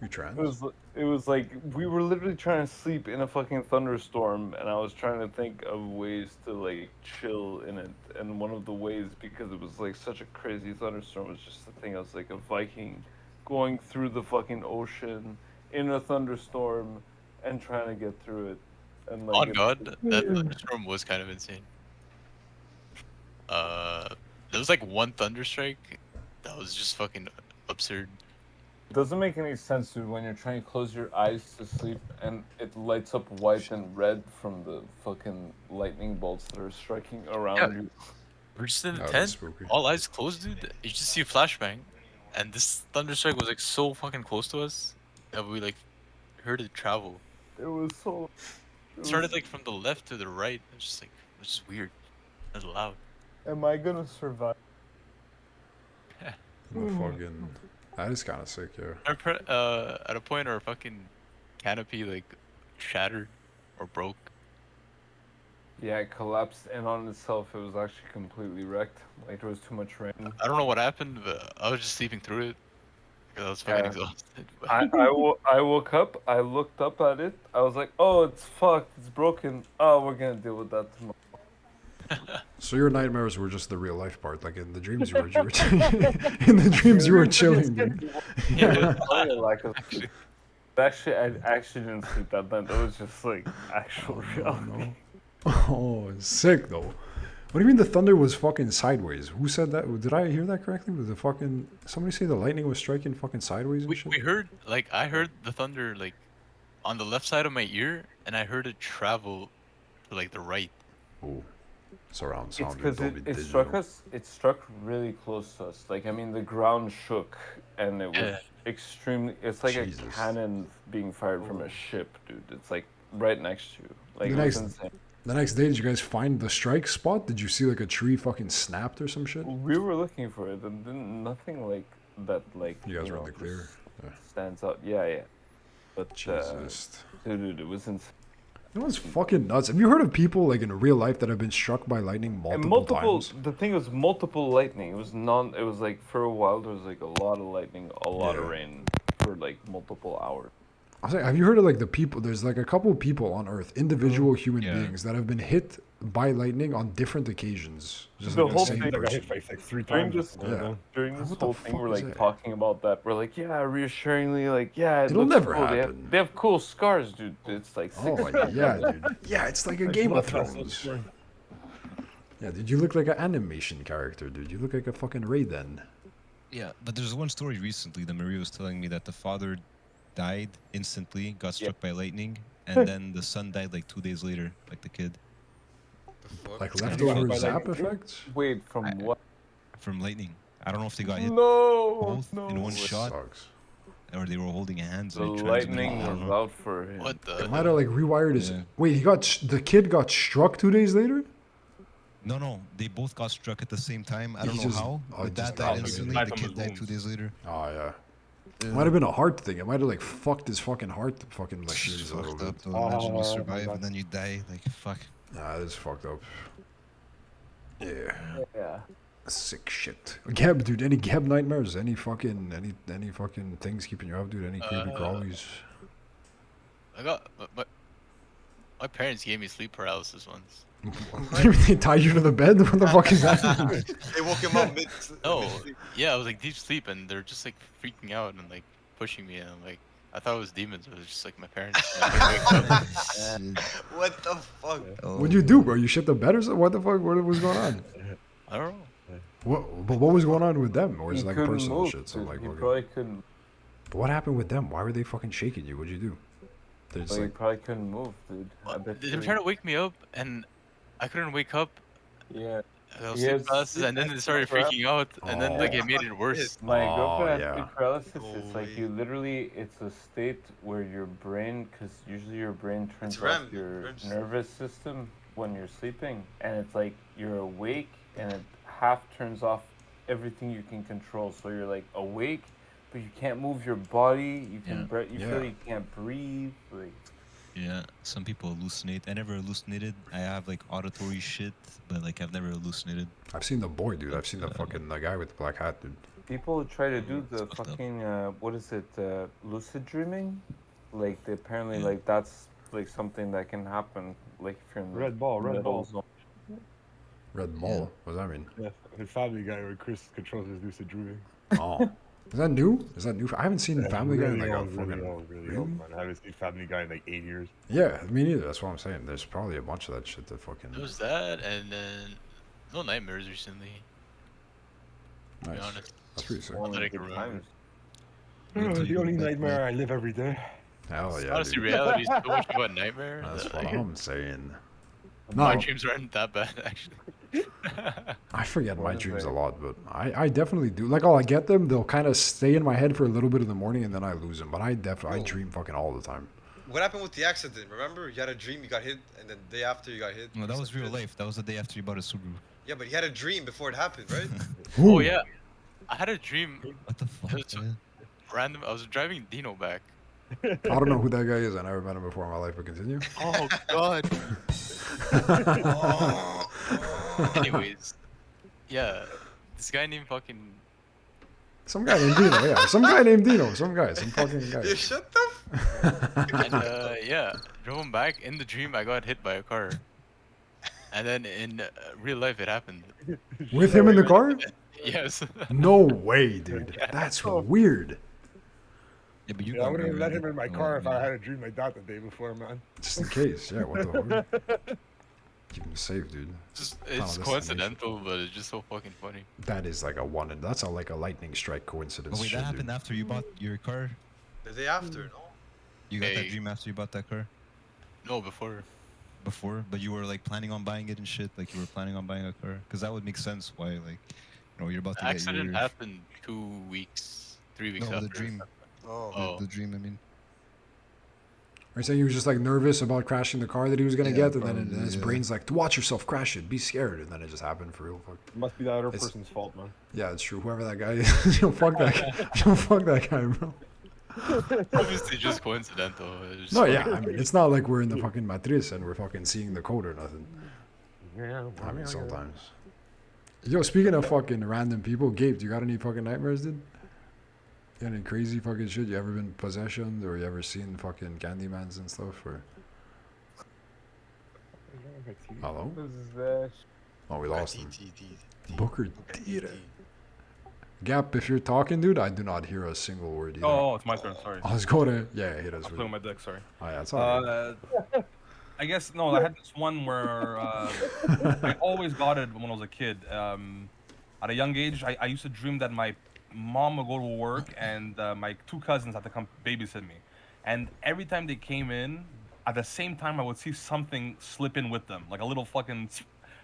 You trans? It was like we were literally trying to sleep in a fucking thunderstorm, and I was trying to think of ways to like chill in it. And one of the ways, because it was like such a crazy thunderstorm, was just the thing. I was like a Viking going through the fucking ocean in a thunderstorm and trying to get through it. And like On God, that thunderstorm was kind of insane. There was like one thunderstrike that was just fucking absurd. it doesn't make any sense, dude, when you're trying to close your eyes to sleep and it lights up white and red from the fucking lightning bolts that are striking around you. We're just in the Oh, that's tent, spooky. all eyes closed, dude. You just see a flashbang, and this thunderstrike was like so fucking close to us that we like heard it travel. It was so. It started like from the left to the right. It's just like it was just weird. It was loud. Am I gonna survive? The fucking. That is kind of sick, yeah. At a point, our fucking canopy like shattered or broke. Yeah, it collapsed in on itself. It was actually completely wrecked. Like there was too much rain. I don't know what happened, but I was just sleeping through it. 'Cause I was fucking Yeah. exhausted. I woke up. I looked up at it. I was like, "Oh, it's fucked. It's broken. Oh, we're gonna deal with that tomorrow." So your nightmares were just the real life part, like in the dreams you were in the dreams you were chilling, dude. Yeah, actually, I actually didn't sleep that night. That was just like actual reality. Oh, sick though. What do you mean the thunder was fucking sideways? Who said that? Did I hear that correctly? Was the fucking somebody say the lightning was striking fucking sideways and We shit? heard like I heard the thunder like on the left side of my ear, and I heard it travel to like the right. Oh, surround It's sound. because Dolby it struck Digital. us. It struck really close to us. Like I mean, the ground shook, and it was Yeah. extremely. It's like Jesus. a cannon being fired from a ship, dude. It's like right next to you. Like The it was next- insane. The next day, did you guys find the strike spot? Did you see like a tree fucking snapped or some shit? We were looking for it, and then nothing like that. Like You guys were in know, the clear. just Yeah. Stands out. Yeah, yeah. But Jesus. dude, it was insane. It was fucking nuts. Have you heard of people like in real life that have been struck by lightning And multiple times? The thing was multiple lightning. It was non. It was like for a while there was like a lot of lightning, a lot of Yeah. rain for like multiple hours. I was like, have you heard of like the people? There's like a couple people on Earth, individual human Yeah. beings that have been hit by lightning on different occasions. Just The like whole same thing I got person. hit by like 3 During times. this, Yeah. during this What the whole thing, fuck we're is like that? talking about that. We're like, yeah, reassuringly, like, yeah, it It'll looks never cool. happen. They have cool scars, dude. It's like six. Oh yeah, dude. Yeah, it's like a Game of Thrones. Yeah, dude, you look like an animation character, dude. You look like a fucking Raiden. Yeah, but there's one story recently that Maria was telling me that the father died instantly, got struck by lightning, and then the son died like 2 days later, like the kid, The fuck? Like Yeah. leftover By zap lightning? effects. Wait, from what? from lightning. I don't know if they got hit No, both no. in one This shot sucks. or they were holding hands. The and they transmitted, lightning I don't was know. out for him. What the? It might have like rewired his. Yeah. Wait, the kid got struck 2 days later. No, they both got struck at the same time. I don't He know just- how. oh, he But just dad died died from instantly. died The from kid his died wounds. 2 days later. Oh yeah. Yeah. Might have been a heart thing. It might have like fucked his fucking heart fucking machines a little Fucked bit. up. Though. Imagine Oh, you my survive God. and then you die. Like fuck. Nah, this is fucked up. Yeah. Yeah. Sick shit. Gab, dude, any Gab nightmares? Any fucking things keeping you up, dude? Any creepy crawlies? I got my parents gave me sleep paralysis once. They tie you to the bed? What the fuck is that? They woke him up mid. No, mid-sleep. yeah, I was like deep sleep, and they're just like freaking out and like pushing me, and I'm like, I thought it was demons. It was just like my parents. What the fuck? What'd you do, bro? You shit the bed or something? What the fuck? What was going on? I don't know. But what was going on with them? Or is He it like couldn't personal move, shit? So dude. like, He okay. probably couldn't. But what happened with them? Why were they fucking shaking you? What'd you do? They're just He like, probably couldn't move, dude. I bet They you. were trying to wake me up, and I couldn't wake up. Yeah. I was He sleep had paralysis, sleep and then they paralysis started forever. freaking out, and then like Oh. it made it worse. My Oh, girlfriend yeah. had sleep paralysis. It's like Holy. you literally, it's a state where your brain, because usually your brain turns It's off REM, your REM sleep. nervous system when you're sleeping, and it's like you're awake and it half turns off everything you can control. So you're like awake, but you can't move your body. You can, Yeah. you Yeah. feel you can't breathe. Like, Yeah, some people hallucinate. I never hallucinated. I have like auditory shit, but like I've never hallucinated. I've seen the boy, dude. I've seen the fucking the guy with the black hat, dude. People try to do the fucked up. fucking what is it? Lucid dreaming. Like they apparently Yeah. like that's like something that can happen. Like if you're in the Red ball, red middle ball. zone. Red ball. What does that mean? Yeah, the Family Guy where Chris controls his lucid dreaming. Oh, is that new? Is that new? I haven't seen Yeah, Family Guy in really like a old, fucking. really old, really old, man. I haven't seen Family Guy in like 8 years. Yeah, me neither. That's what I'm saying. There's probably a bunch of that shit that fucking. There was that, and then no nightmares recently. To be Nice. honest. That's pretty sick. One of That the I can good remember. times. The only nightmare I live every day. Hell yeah, Honestly, dude. reality is so much of a nightmare. That's that, what like, I'm saying. my No, dreams aren't that bad, actually. I forget my What is dreams it? a lot, but I definitely do. Like, oh, I get them. They'll kind of stay in my head for a little bit in the morning, and then I lose them. But I Bro. dream fucking all the time. What happened with the accident? Remember, you had a dream, you got hit, and then the day after you got hit. No, or that was some real shit. life. That was the day after you bought a Subaru. Yeah, but you had a dream before it happened, right? Oh yeah, I had a dream. What the fuck? It was man? random. I was driving Dino back. I don't know who that guy is. I never met him before in my life, but continue. Oh God. Oh, Anyways, yeah, this guy named fucking. Some guy named Dino, yeah. Some guy named Dino. Some fucking guy. yeah, shut the And yeah, drove him back. In the dream, I got hit by a car. And then in real life, it happened. With him in the car? Yes. No way, dude. That's weird. Yeah, but you Yeah, I got wouldn't have let married. him in my Oh, car if I man. had a dream like that the day before, man. Just in case, yeah. What the fuck? Keep him safe, dude. Just, Final it's destination. coincidental, but it's just so fucking funny. That is like a one. That's like a lightning strike coincidence. Oh, wait, shit, that happened dude. after you bought your car? The day after, no? You got Hey. that dream after you bought that car? No, before. Before? But you were like planning on buying it and shit? Like you were planning on buying a car? Because that would make sense why, like, you know, you're about to The accident get your... happened 2 weeks, 3 weeks No, after. the dream. Oh. Oh. The dream, I mean. Are you saying he was just like nervous about crashing the car that he was gonna Yeah, get, and then probably, his yeah. brain's like, "Watch yourself, crash it, be scared," and then it just happened for real. Fuck. It must be that other It's- person's fault, man. Yeah, it's true. Whoever that guy is, yo, fuck that guy. Yo, fuck that guy, bro. Obviously, just coincidental. It was No, just yeah, funny. I mean, it's not like we're in the fucking matriz and we're fucking seeing the code or nothing. Yeah, I mean, sometimes. Yo, speaking of fucking random people, Gabe, do you got any fucking nightmares, dude? You got any crazy fucking shit? You ever been possessioned or you ever seen fucking Candymans and stuff? Or hello? What is that? Oh, we lost him. D. Booker T. Gap, if you're talking, dude, I do not hear a single word either. Oh, it's my turn. Sorry. I was going to, yeah, hit us I'm with playing it. my deck. Sorry. Oh, yeah, it's all right. I guess no. I had this one where I always got it when I was a kid. At a young age, I used to dream that my mom would go to work and my 2 cousins had to come babysit me. And every time they came in, at the same time, I would see something slip in with them, like a little fucking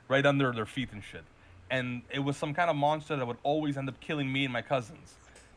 right under their feet and shit. And it was some kind of monster that would always end up killing me and my cousins.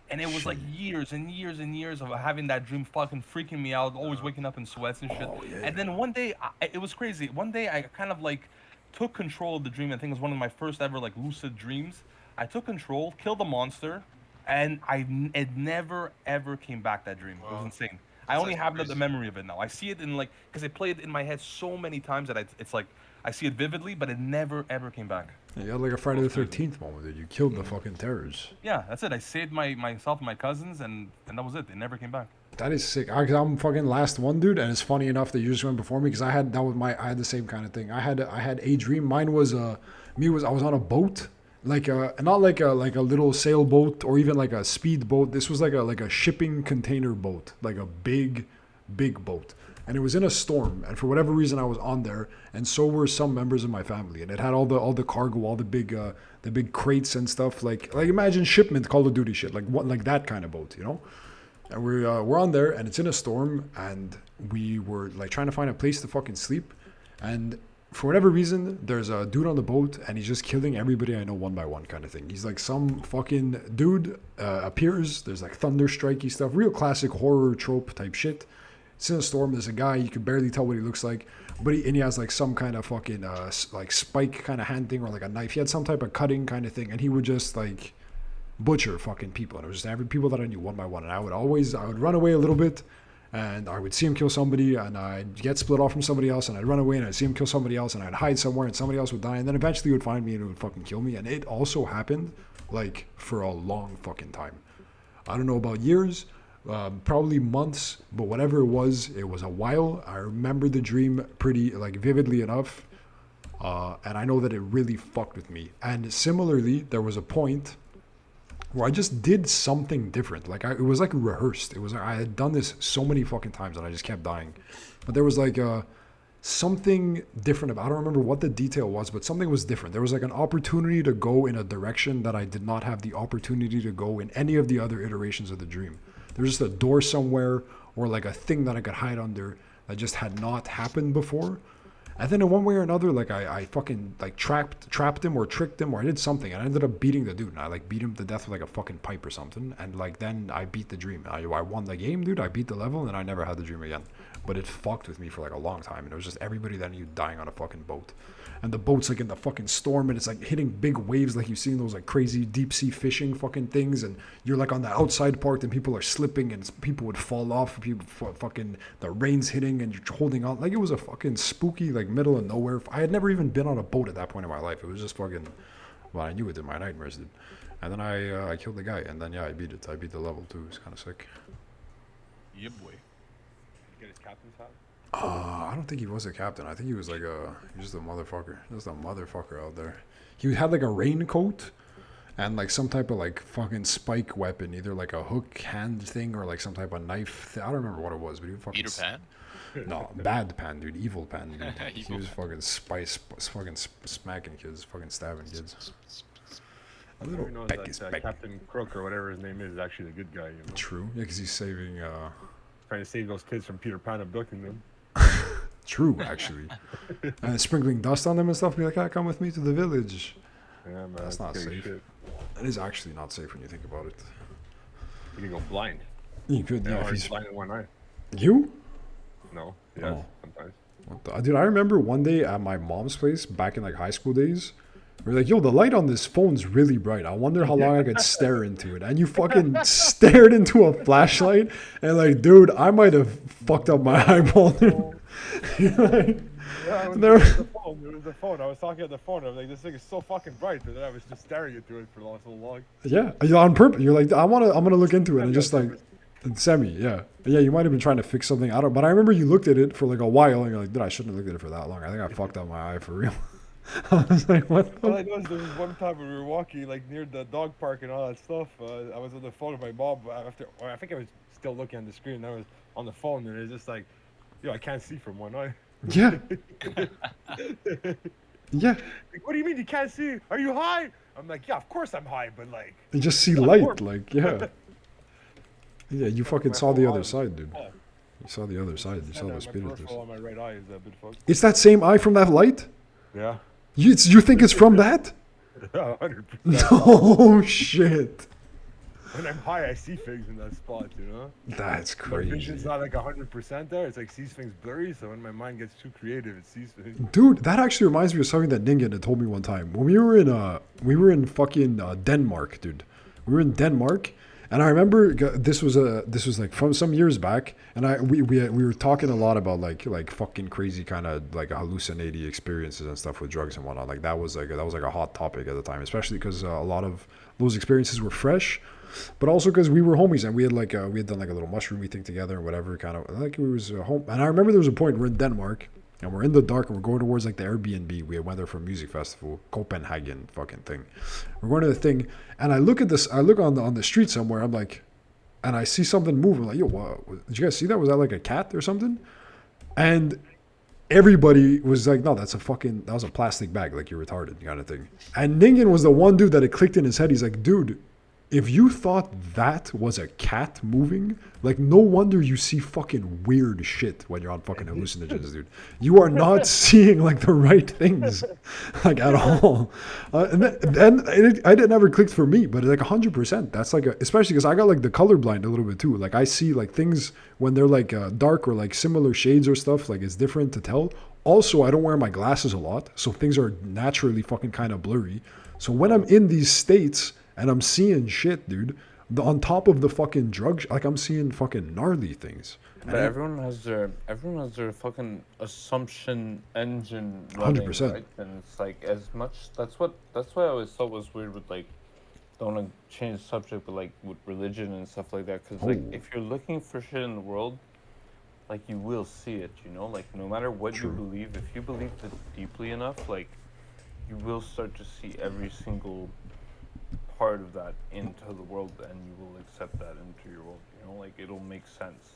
And it was like years and years and years of having that dream fucking freaking me out, always waking up in sweats and shit. Oh, yeah. And then one day, it was crazy. One day I kind of like took control of the dream. I think it was one of my first ever like lucid dreams. I took control, killed the monster, and it never ever came back, that dream. It was Wow. insane. I That's only actually have the crazy. memory of it now. I see it in like, because it played in my head so many times that it's like, I see it vividly, but it never ever came back. You got like a Friday the 13th moment, dude. You killed the fucking terrors. Yeah, that's it. I saved myself and my cousins, and that was it. It never came back. That is sick. I'm fucking last one, dude, and it's funny enough that you just went before me because I had the same kind of thing. I had a dream. Mine was I was on a boat, like not like a little sailboat or even like a speed boat. This was like a shipping container boat, like a big boat. And it was in a storm, and for whatever reason I was on there, and so were some members of my family, and it had all the cargo, all the big crates and stuff, like imagine shipment Call of Duty shit, like that kind of boat, you know. And we're on there, and it's in a storm, and we were like trying to find a place to fucking sleep, and for whatever reason, there's a dude on the boat, and he's just killing everybody I know one by one, kind of thing. He's like some fucking dude appears. There's like thunder strikey stuff, real classic horror trope type shit. It's in a storm. There's a guy, you can barely tell what he looks like, but he has like some kind of fucking like spike kind of hand thing or like a knife. He had some type of cutting kind of thing, and he would just like butcher fucking people. And it was just every people that I knew one by one. And I would run away a little bit, and I would see him kill somebody, and I'd get split off from somebody else, and I'd run away, and I'd see him kill somebody else, and I'd hide somewhere, and somebody else would die, and then eventually he would find me and it would fucking kill me. And it also happened like for a long fucking time. I don't know about years, probably months, but whatever it was a while. I remember the dream pretty like vividly enough, and I know that it really fucked with me. And similarly, there was a point where I just did something different. Like it was like rehearsed. It was I had done this so many fucking times and I just kept dying. But there was like something different about. I don't remember what the detail was, but something was different. There was like an opportunity to go in a direction that I did not have the opportunity to go in any of the other iterations of the dream. There was just a door somewhere or like a thing that I could hide under that just had not happened before. And then in one way or another, like I fucking like trapped him or tricked him or I did something, and I ended up beating the dude. And I like beat him to death with like a fucking pipe or something. And like then I beat the dream. I won the game, dude. I beat the level, and I never had the dream again. But it fucked with me for like a long time, and it was just everybody that I knew dying on a fucking boat. And the boat's like in the fucking storm, and it's like hitting big waves like you've seen those like crazy deep sea fishing fucking things, and you're like on the outside part and people are slipping and people would fall off, people fucking the rain's hitting and you're holding on. Like it was a fucking spooky like middle of nowhere. I had never even been on a boat at that point in my life. It was just fucking, well, I knew it in my nightmares, dude. And then I killed the guy, and then yeah, I beat it. I beat the level too. It was kind of sick. Yeah, boy. Get his captain's hat. I don't think he was a captain. I think he was like just a motherfucker. Just a motherfucker out there. He had like a raincoat and like some type of like fucking spike weapon, either like a hook hand thing or like some type of knife. I don't remember what it was, but he would fucking. Peter Pan? No, bad Pan, dude. Evil Pan, dude. He Evil was Pan. fucking smacking kids, fucking stabbing kids. A Who little knows peck is that peck. Captain Crook or whatever his name is actually the good guy, you know? True, yeah, because he's saving. Trying to save those kids from Peter Pan abducting them. True, actually, and sprinkling dust on them and stuff. Be like, ah, come with me to the village. Yeah, man. That's not scary safe. shit. It is actually not safe when you think about it. You can go blind. You could, Yeah, yeah. If or he's blind in one eye. you. No. Yes, Oh. sometimes. What the, dude, I remember one day at my mom's place back in like high school days. We were like, yo, the light on this phone's really bright. I wonder how long I could stare into it. And you fucking stared into a flashlight. And like, dude, I might have fucked up my eyeball, dude. You're like, Yeah, it There- was the phone. It was the phone. I was talking on the phone. I was like, this thing is so fucking bright. And then I was just staring into it for so long. yeah, you're on purpose. You're like, I'm gonna look into it. And just like, semi, yeah. Yeah, you might have been trying to fix something. I don't, but I remember you looked at it for like a while. And you're like, dude, I shouldn't have looked at it for that long. I think I fucked up my eye for real. I was like, what All the? I know is there was one time when we were walking like near the dog park and all that stuff. I was on the phone with my mom after, or I think I was still looking at the screen. And I was on the phone and it's just like, yo, I can't see from one eye. Yeah. Yeah. Like, what do you mean you can't see? Are you high? I'm like, yeah, of course I'm high, but like, You just see light, like, yeah. Yeah, you fucking My saw the whole other eye side, dude. was- You saw the other side. You saw and, the my spiritus. peripheral on my right eye is a bit fucked. It's that same eye from that light? Yeah. You think it's from that? 100%. Oh, shit. When I'm high, I see things in that spot, you know? That's My crazy. vision's not like 100% there. It's like sees things blurry, so when my mind gets too creative, it sees things. Dude, that actually reminds me of something that Ningen had told me one time. When we were in fucking Denmark, dude. We were in Denmark, and I remember this was like from some years back, and we were talking a lot about like fucking crazy kind of like hallucinating experiences and stuff with drugs and whatnot. Like that was like a hot topic at the time, especially because a lot of those experiences were fresh. But also because we were homies and we had done like a little mushroomy thing together and whatever, kind of like we was home. And I remember there was a point we're in Denmark and we're in the dark and we're going towards like the Airbnb. We went there for a music festival, Copenhagen fucking thing. We're going to the thing and I look on the street somewhere. I'm like, and I see something moving. I'm like, yo, what, did you guys see that? Was that like a cat or something? And everybody was like, no, that was a plastic bag, like you're retarded kind of thing. And Ningen was the one dude that it clicked in his head. He's like, dude, if you thought that was a cat moving, like no wonder you see fucking weird shit when you're on fucking hallucinogens, dude. You are not seeing like the right things, like at all. And then I didn't ever clicked for me, but like 100%. That's like especially because I got like the colorblind a little bit too. Like I see like things when they're like dark or like similar shades or stuff. Like it's different to tell. Also, I don't wear my glasses a lot, so things are naturally fucking kind of blurry. So when I'm in these states. And I'm seeing shit, dude. On top of the fucking drugs, like I'm seeing fucking gnarly things. But everyone has their fucking assumption engine running, 100%. right? And it's like as much that's what I always thought was weird with like don't want to change the subject, but like with religion and stuff like that. Because like Oh. if you're looking for shit in the world, like you will see it. You know, like no matter what True. you believe, if you believe it deeply enough, like you will start to see every single part of that into the world, and you will accept that into your world. You know, like it'll make sense.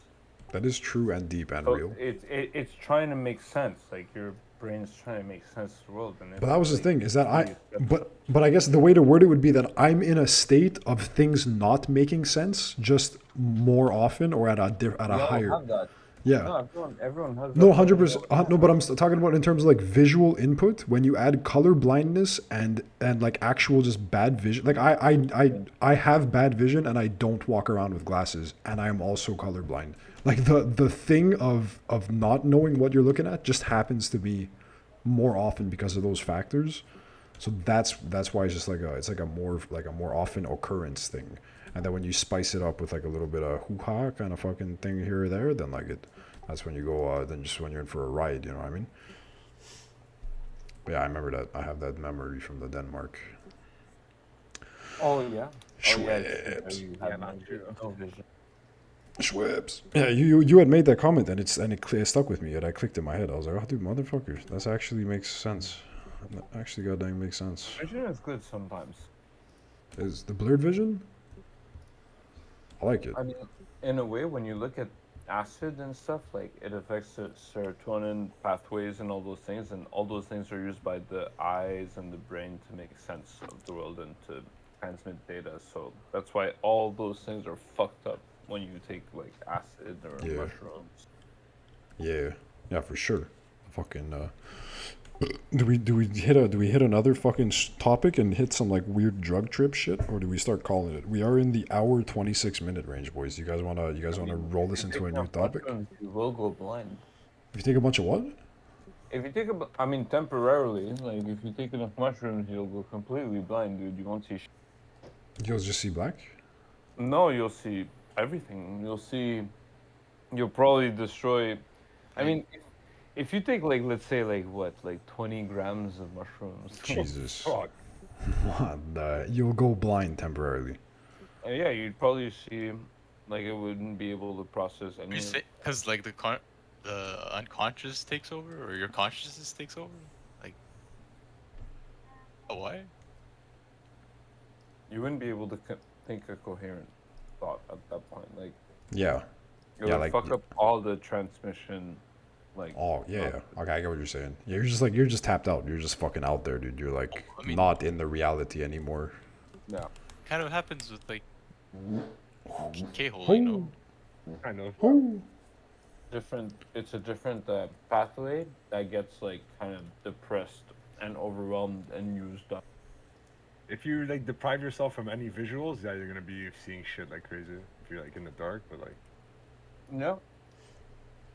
That is true and deep and So real. it's trying to make sense. Like your brain's trying to make sense of the world. And But that was the like, thing, is that really accepts but I guess the way to word it would be that I'm in a state of things not making sense, just more often or at a higher. have that. Yeah. No, everyone has that. No, 100%. No, but I'm talking about in terms of like visual input. When you add color blindness and like actual just bad vision. Like I have bad vision and I don't walk around with glasses, and I am also colorblind. Like the thing of not knowing what you're looking at just happens to be more often because of those factors. So that's why it's just like a more often occurrence thing. And then when you spice it up with like a little bit of hoo-ha kind of fucking thing here or there, then like that's when you go then just when you're in for a ride, you know what I mean? But yeah, I remember that. I have that memory from the Denmark. Oh yeah. Schweppes. Yeah, not true. Schweppes. Yeah, you had made that comment and it stuck with me and I clicked in my head. I was like, oh dude, motherfucker, that actually makes sense. That actually goddamn makes sense. Vision is good sometimes. Is the blurred vision? I like it. I mean, in a way, when you look at acid and stuff, like it affects the serotonin pathways and all those things, and all those things are used by the eyes and the brain to make sense of the world and to transmit data. So that's why all those things are fucked up when you take like acid or Yeah. mushrooms. Yeah, for sure. Fucking do we hit another fucking topic and hit some like weird drug trip shit, or do we start calling it? We are in the hour 26-minute range, boys. You guys wanna roll this into a new topic? You will go blind. If you take a bunch of what? If you take I mean, temporarily, like if you take enough mushrooms, you'll go completely blind, dude. You won't see. You'll just see black. No, you'll see everything. You'll probably destroy. I mean, if you take like let's say like 20 grams of mushrooms. Jesus. Fuck. What the? You'll go blind temporarily. Yeah, you'd probably see like it wouldn't be able to process any. You say because like the unconscious takes over, or your consciousness takes over, like. Oh, why? You wouldn't be able to think a coherent thought at that point. Like Yeah. it Yeah, would like- fuck up all the transmission. Like Oh yeah. Okay, I get what you're saying. Yeah, you're just tapped out. You're just fucking out there, dude. You're like I mean- not in the reality anymore. yeah. Kind of happens with like K-hole, you know. Kind of. Oh. It's a different pathway that gets like kind of depressed and overwhelmed and used up. If you like deprive yourself from any visuals, yeah, you're gonna be seeing shit like crazy. If you're like in the dark, but like. No.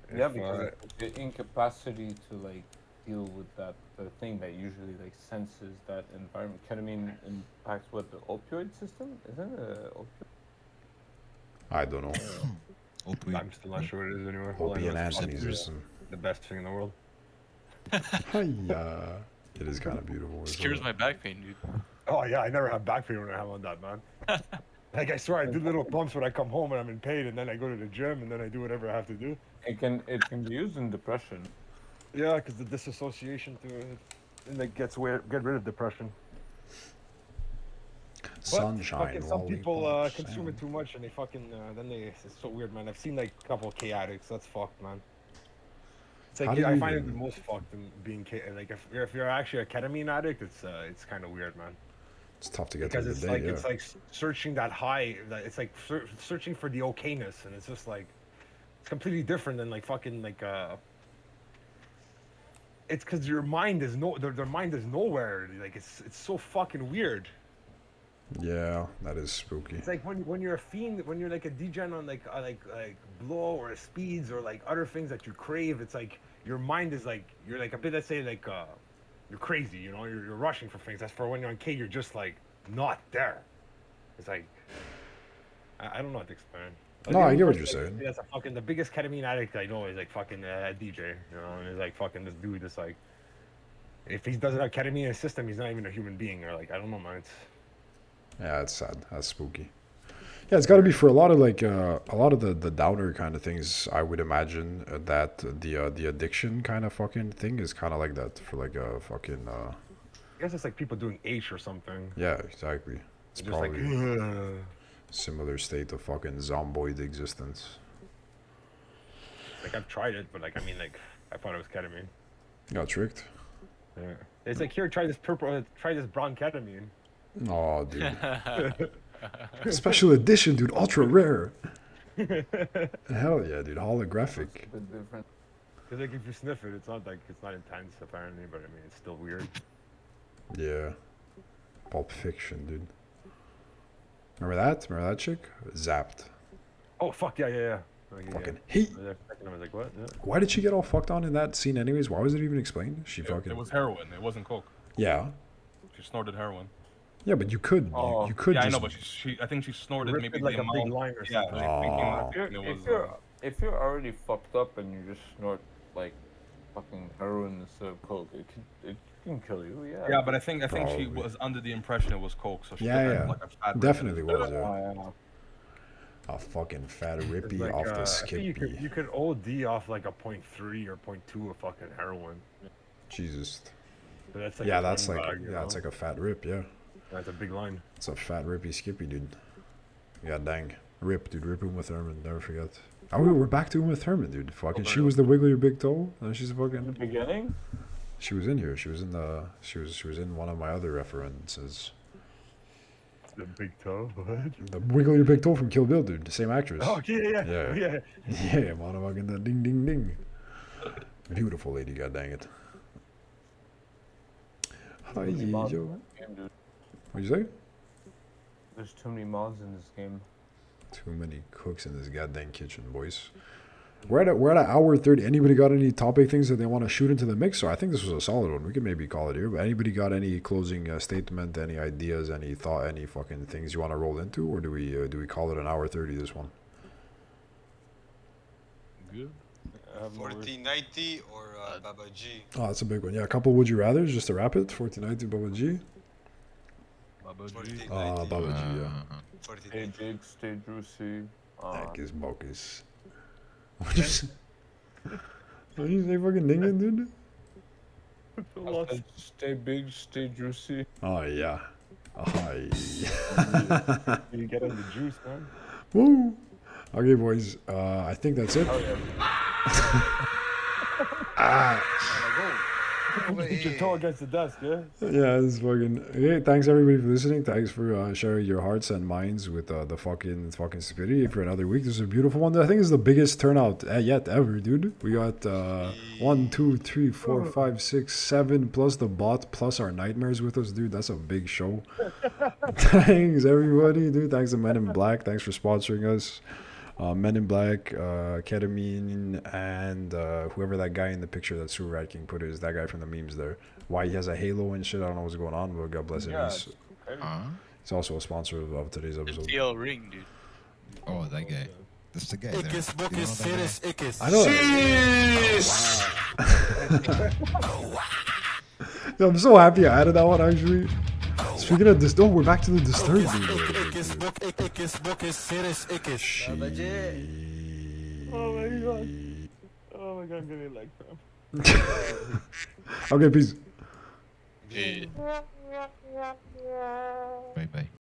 If, Yeah, because the incapacity to like deal with that the thing that usually like senses that environment. Ketamine impacts what the opioid system? Isn't it a opioid? I don't know. Opioid. I'm still not sure what it is anymore. All I Opie know and is Anthony fucking system. the best thing in the world. Hiya. It is kind of beautiful. Just cures my back pain, dude. Oh yeah, I never have back pain when I have on that, man. Like I swear, I do little bumps when I come home and I'm in pain, and then I go to the gym, and then I do whatever I have to do. It can be used in depression. Yeah, because the disassociation to it, and like get rid of depression. But Sunshine. fucking some people lollipops, consume it and- too much, and they fucking it's so weird, man. I've seen like a couple of K addicts. That's fucked, man. It's How like do I you find it even- the most fucked in being like if you're actually a ketamine addict, it's kind of weird, man. It's tough to get Because through it's the day. like Yeah. it's like searching that high. It's like searching for the okayness, and it's just like it's completely different than like fucking like It's because your mind is their mind is nowhere. Like it's so fucking weird. Yeah, that is spooky. It's like when you're a fiend, when you're like a degen on like blow or speeds or like other things that you crave. It's like your mind is like you're like a bit, let's say like you're crazy, you know, you're rushing for things. That's for when you're on K, you're just like not there. It's like I don't know how to explain. No, I get what you're saying. That's a fucking the biggest ketamine addict I know is like fucking DJ, you know, and it's like fucking this dude is like, if he doesn't have ketamine in his system, he's not even a human being, or like I don't know, man. It's Yeah, it's sad. That's spooky. Yeah, it's got to be for a lot of like a lot of the downer kind of things. I would imagine that the addiction kind of fucking thing is kind of like that for like a fucking I guess it's like people doing H or something. yeah, exactly. It's Just like probably similar state of fucking zomboid existence. like I've tried it, but like I mean like I thought it was ketamine. Got tricked. Yeah. It's like here, try this try this brown ketamine. Oh, dude. Special edition, dude. Ultra rare. Hell yeah, dude. Holographic. It's a bit different. Cause like if you sniff it, it's not intense apparently, but I mean it's still weird. Yeah. Pulp Fiction, dude. Remember that? Remember that chick? Zapped. Oh fuck yeah. Like, Fucking yeah. hey. I was like, what? Yeah. Why did she get all fucked on in that scene anyways? Why was it even explained? She It fucking... was heroin. It wasn't coke. Yeah. She snorted heroin. Yeah, but you could. Oh. You could Yeah, I just... know, but she I think she snorted Ripped maybe it like the a big amount. line or Yeah, something. like thinking Oh. that it was. If you're already fucked up and you just snort like fucking heroin instead of coke, it can kill you. Yeah. Yeah, but I think she Probably. was under the impression it was coke, so she Yeah, took yeah. like a fat rip Definitely and- was, yeah. Yeah. A fucking fat It's rippy like, off the I think skippy. you could OD off like a 0.3 or 0.2 of fucking heroin. Jesus. So that's like Yeah, a that's line like... bag, you Yeah, it's know? like a fat rip, yeah. That's a big line. It's a fat rippy skippy, dude. Yeah, dang. Rip, dude. Rip Uma Thurman. Never forget. Oh, we're back to Uma Thurman, dude. Fucking, she was the Wiggle Your Big Toe. And she's a In the fucking... beginning, She was in here. She was in the... She was in one of my other references. The big toe. What? The Wiggle Your Big Toe from Kill Bill, dude. The same actress. Oh yeah. Yeah. Yeah. Yeah, motherfucking the ding ding ding. Beautiful lady, god dang it. Hi, too many mods in yo. this game, dude. What'd you say? There's too many mods in this game. Too many cooks in this goddamn kitchen, boys. We're at an hour 30. Anybody got any topic things that they want to shoot into the mix? So I think this was a solid one. We could maybe call it here. But anybody got any closing statement, any ideas, any thought, any fucking things you want to roll into, or do we call it an hour 30? This one. Good. 1490 or Baba G. Oh, that's a big one. Yeah, a couple would you rather's just to wrap it. 49 to Baba G. Baba G. 1490. Baba G. Yeah. 1490. Stay big, stay juicy. Hocus Pocus. What'd you say? What'd you say, fucking dingin', dude? I said, stay big, stay juicy. Oh, yeah. Oh, You get in the juice, man. Woo! Okay, boys. I think that's it. Put your toe against the desk, yeah? Yeah, it's fucking. Okay, thanks everybody for listening. Thanks for sharing your hearts and minds with the fucking stupidity for another week. This is a beautiful one. I think it's the biggest turnout yet ever, dude. We got 1, 2, 3, 4, 5, 6, 7 plus the bot plus our nightmares with us, dude. That's a big show. Thanks everybody, dude. Thanks to Men in Black. Thanks for sponsoring us. Men in Black, Ketamine, and whoever that guy in the picture that Super Rat King put is, that guy from the memes there. Why he has a halo and shit, I don't know what's going on, but God bless him. Yeah, He's also a sponsor of today's episode. TL ring, dude. Oh, that guy. That's the guy there. Ickes, You know Buckes, that guy? Ceres, Ickes. I know. Yo, I'm so happy I added that one actually. Speaking of this, we're back to the Disturbed Ickes, dude. Ickes, Buckes, Ceres, Ickes. Oh my god. Oh my god, I'm getting leg cramp. Okay, peace. Yeah. Bye bye.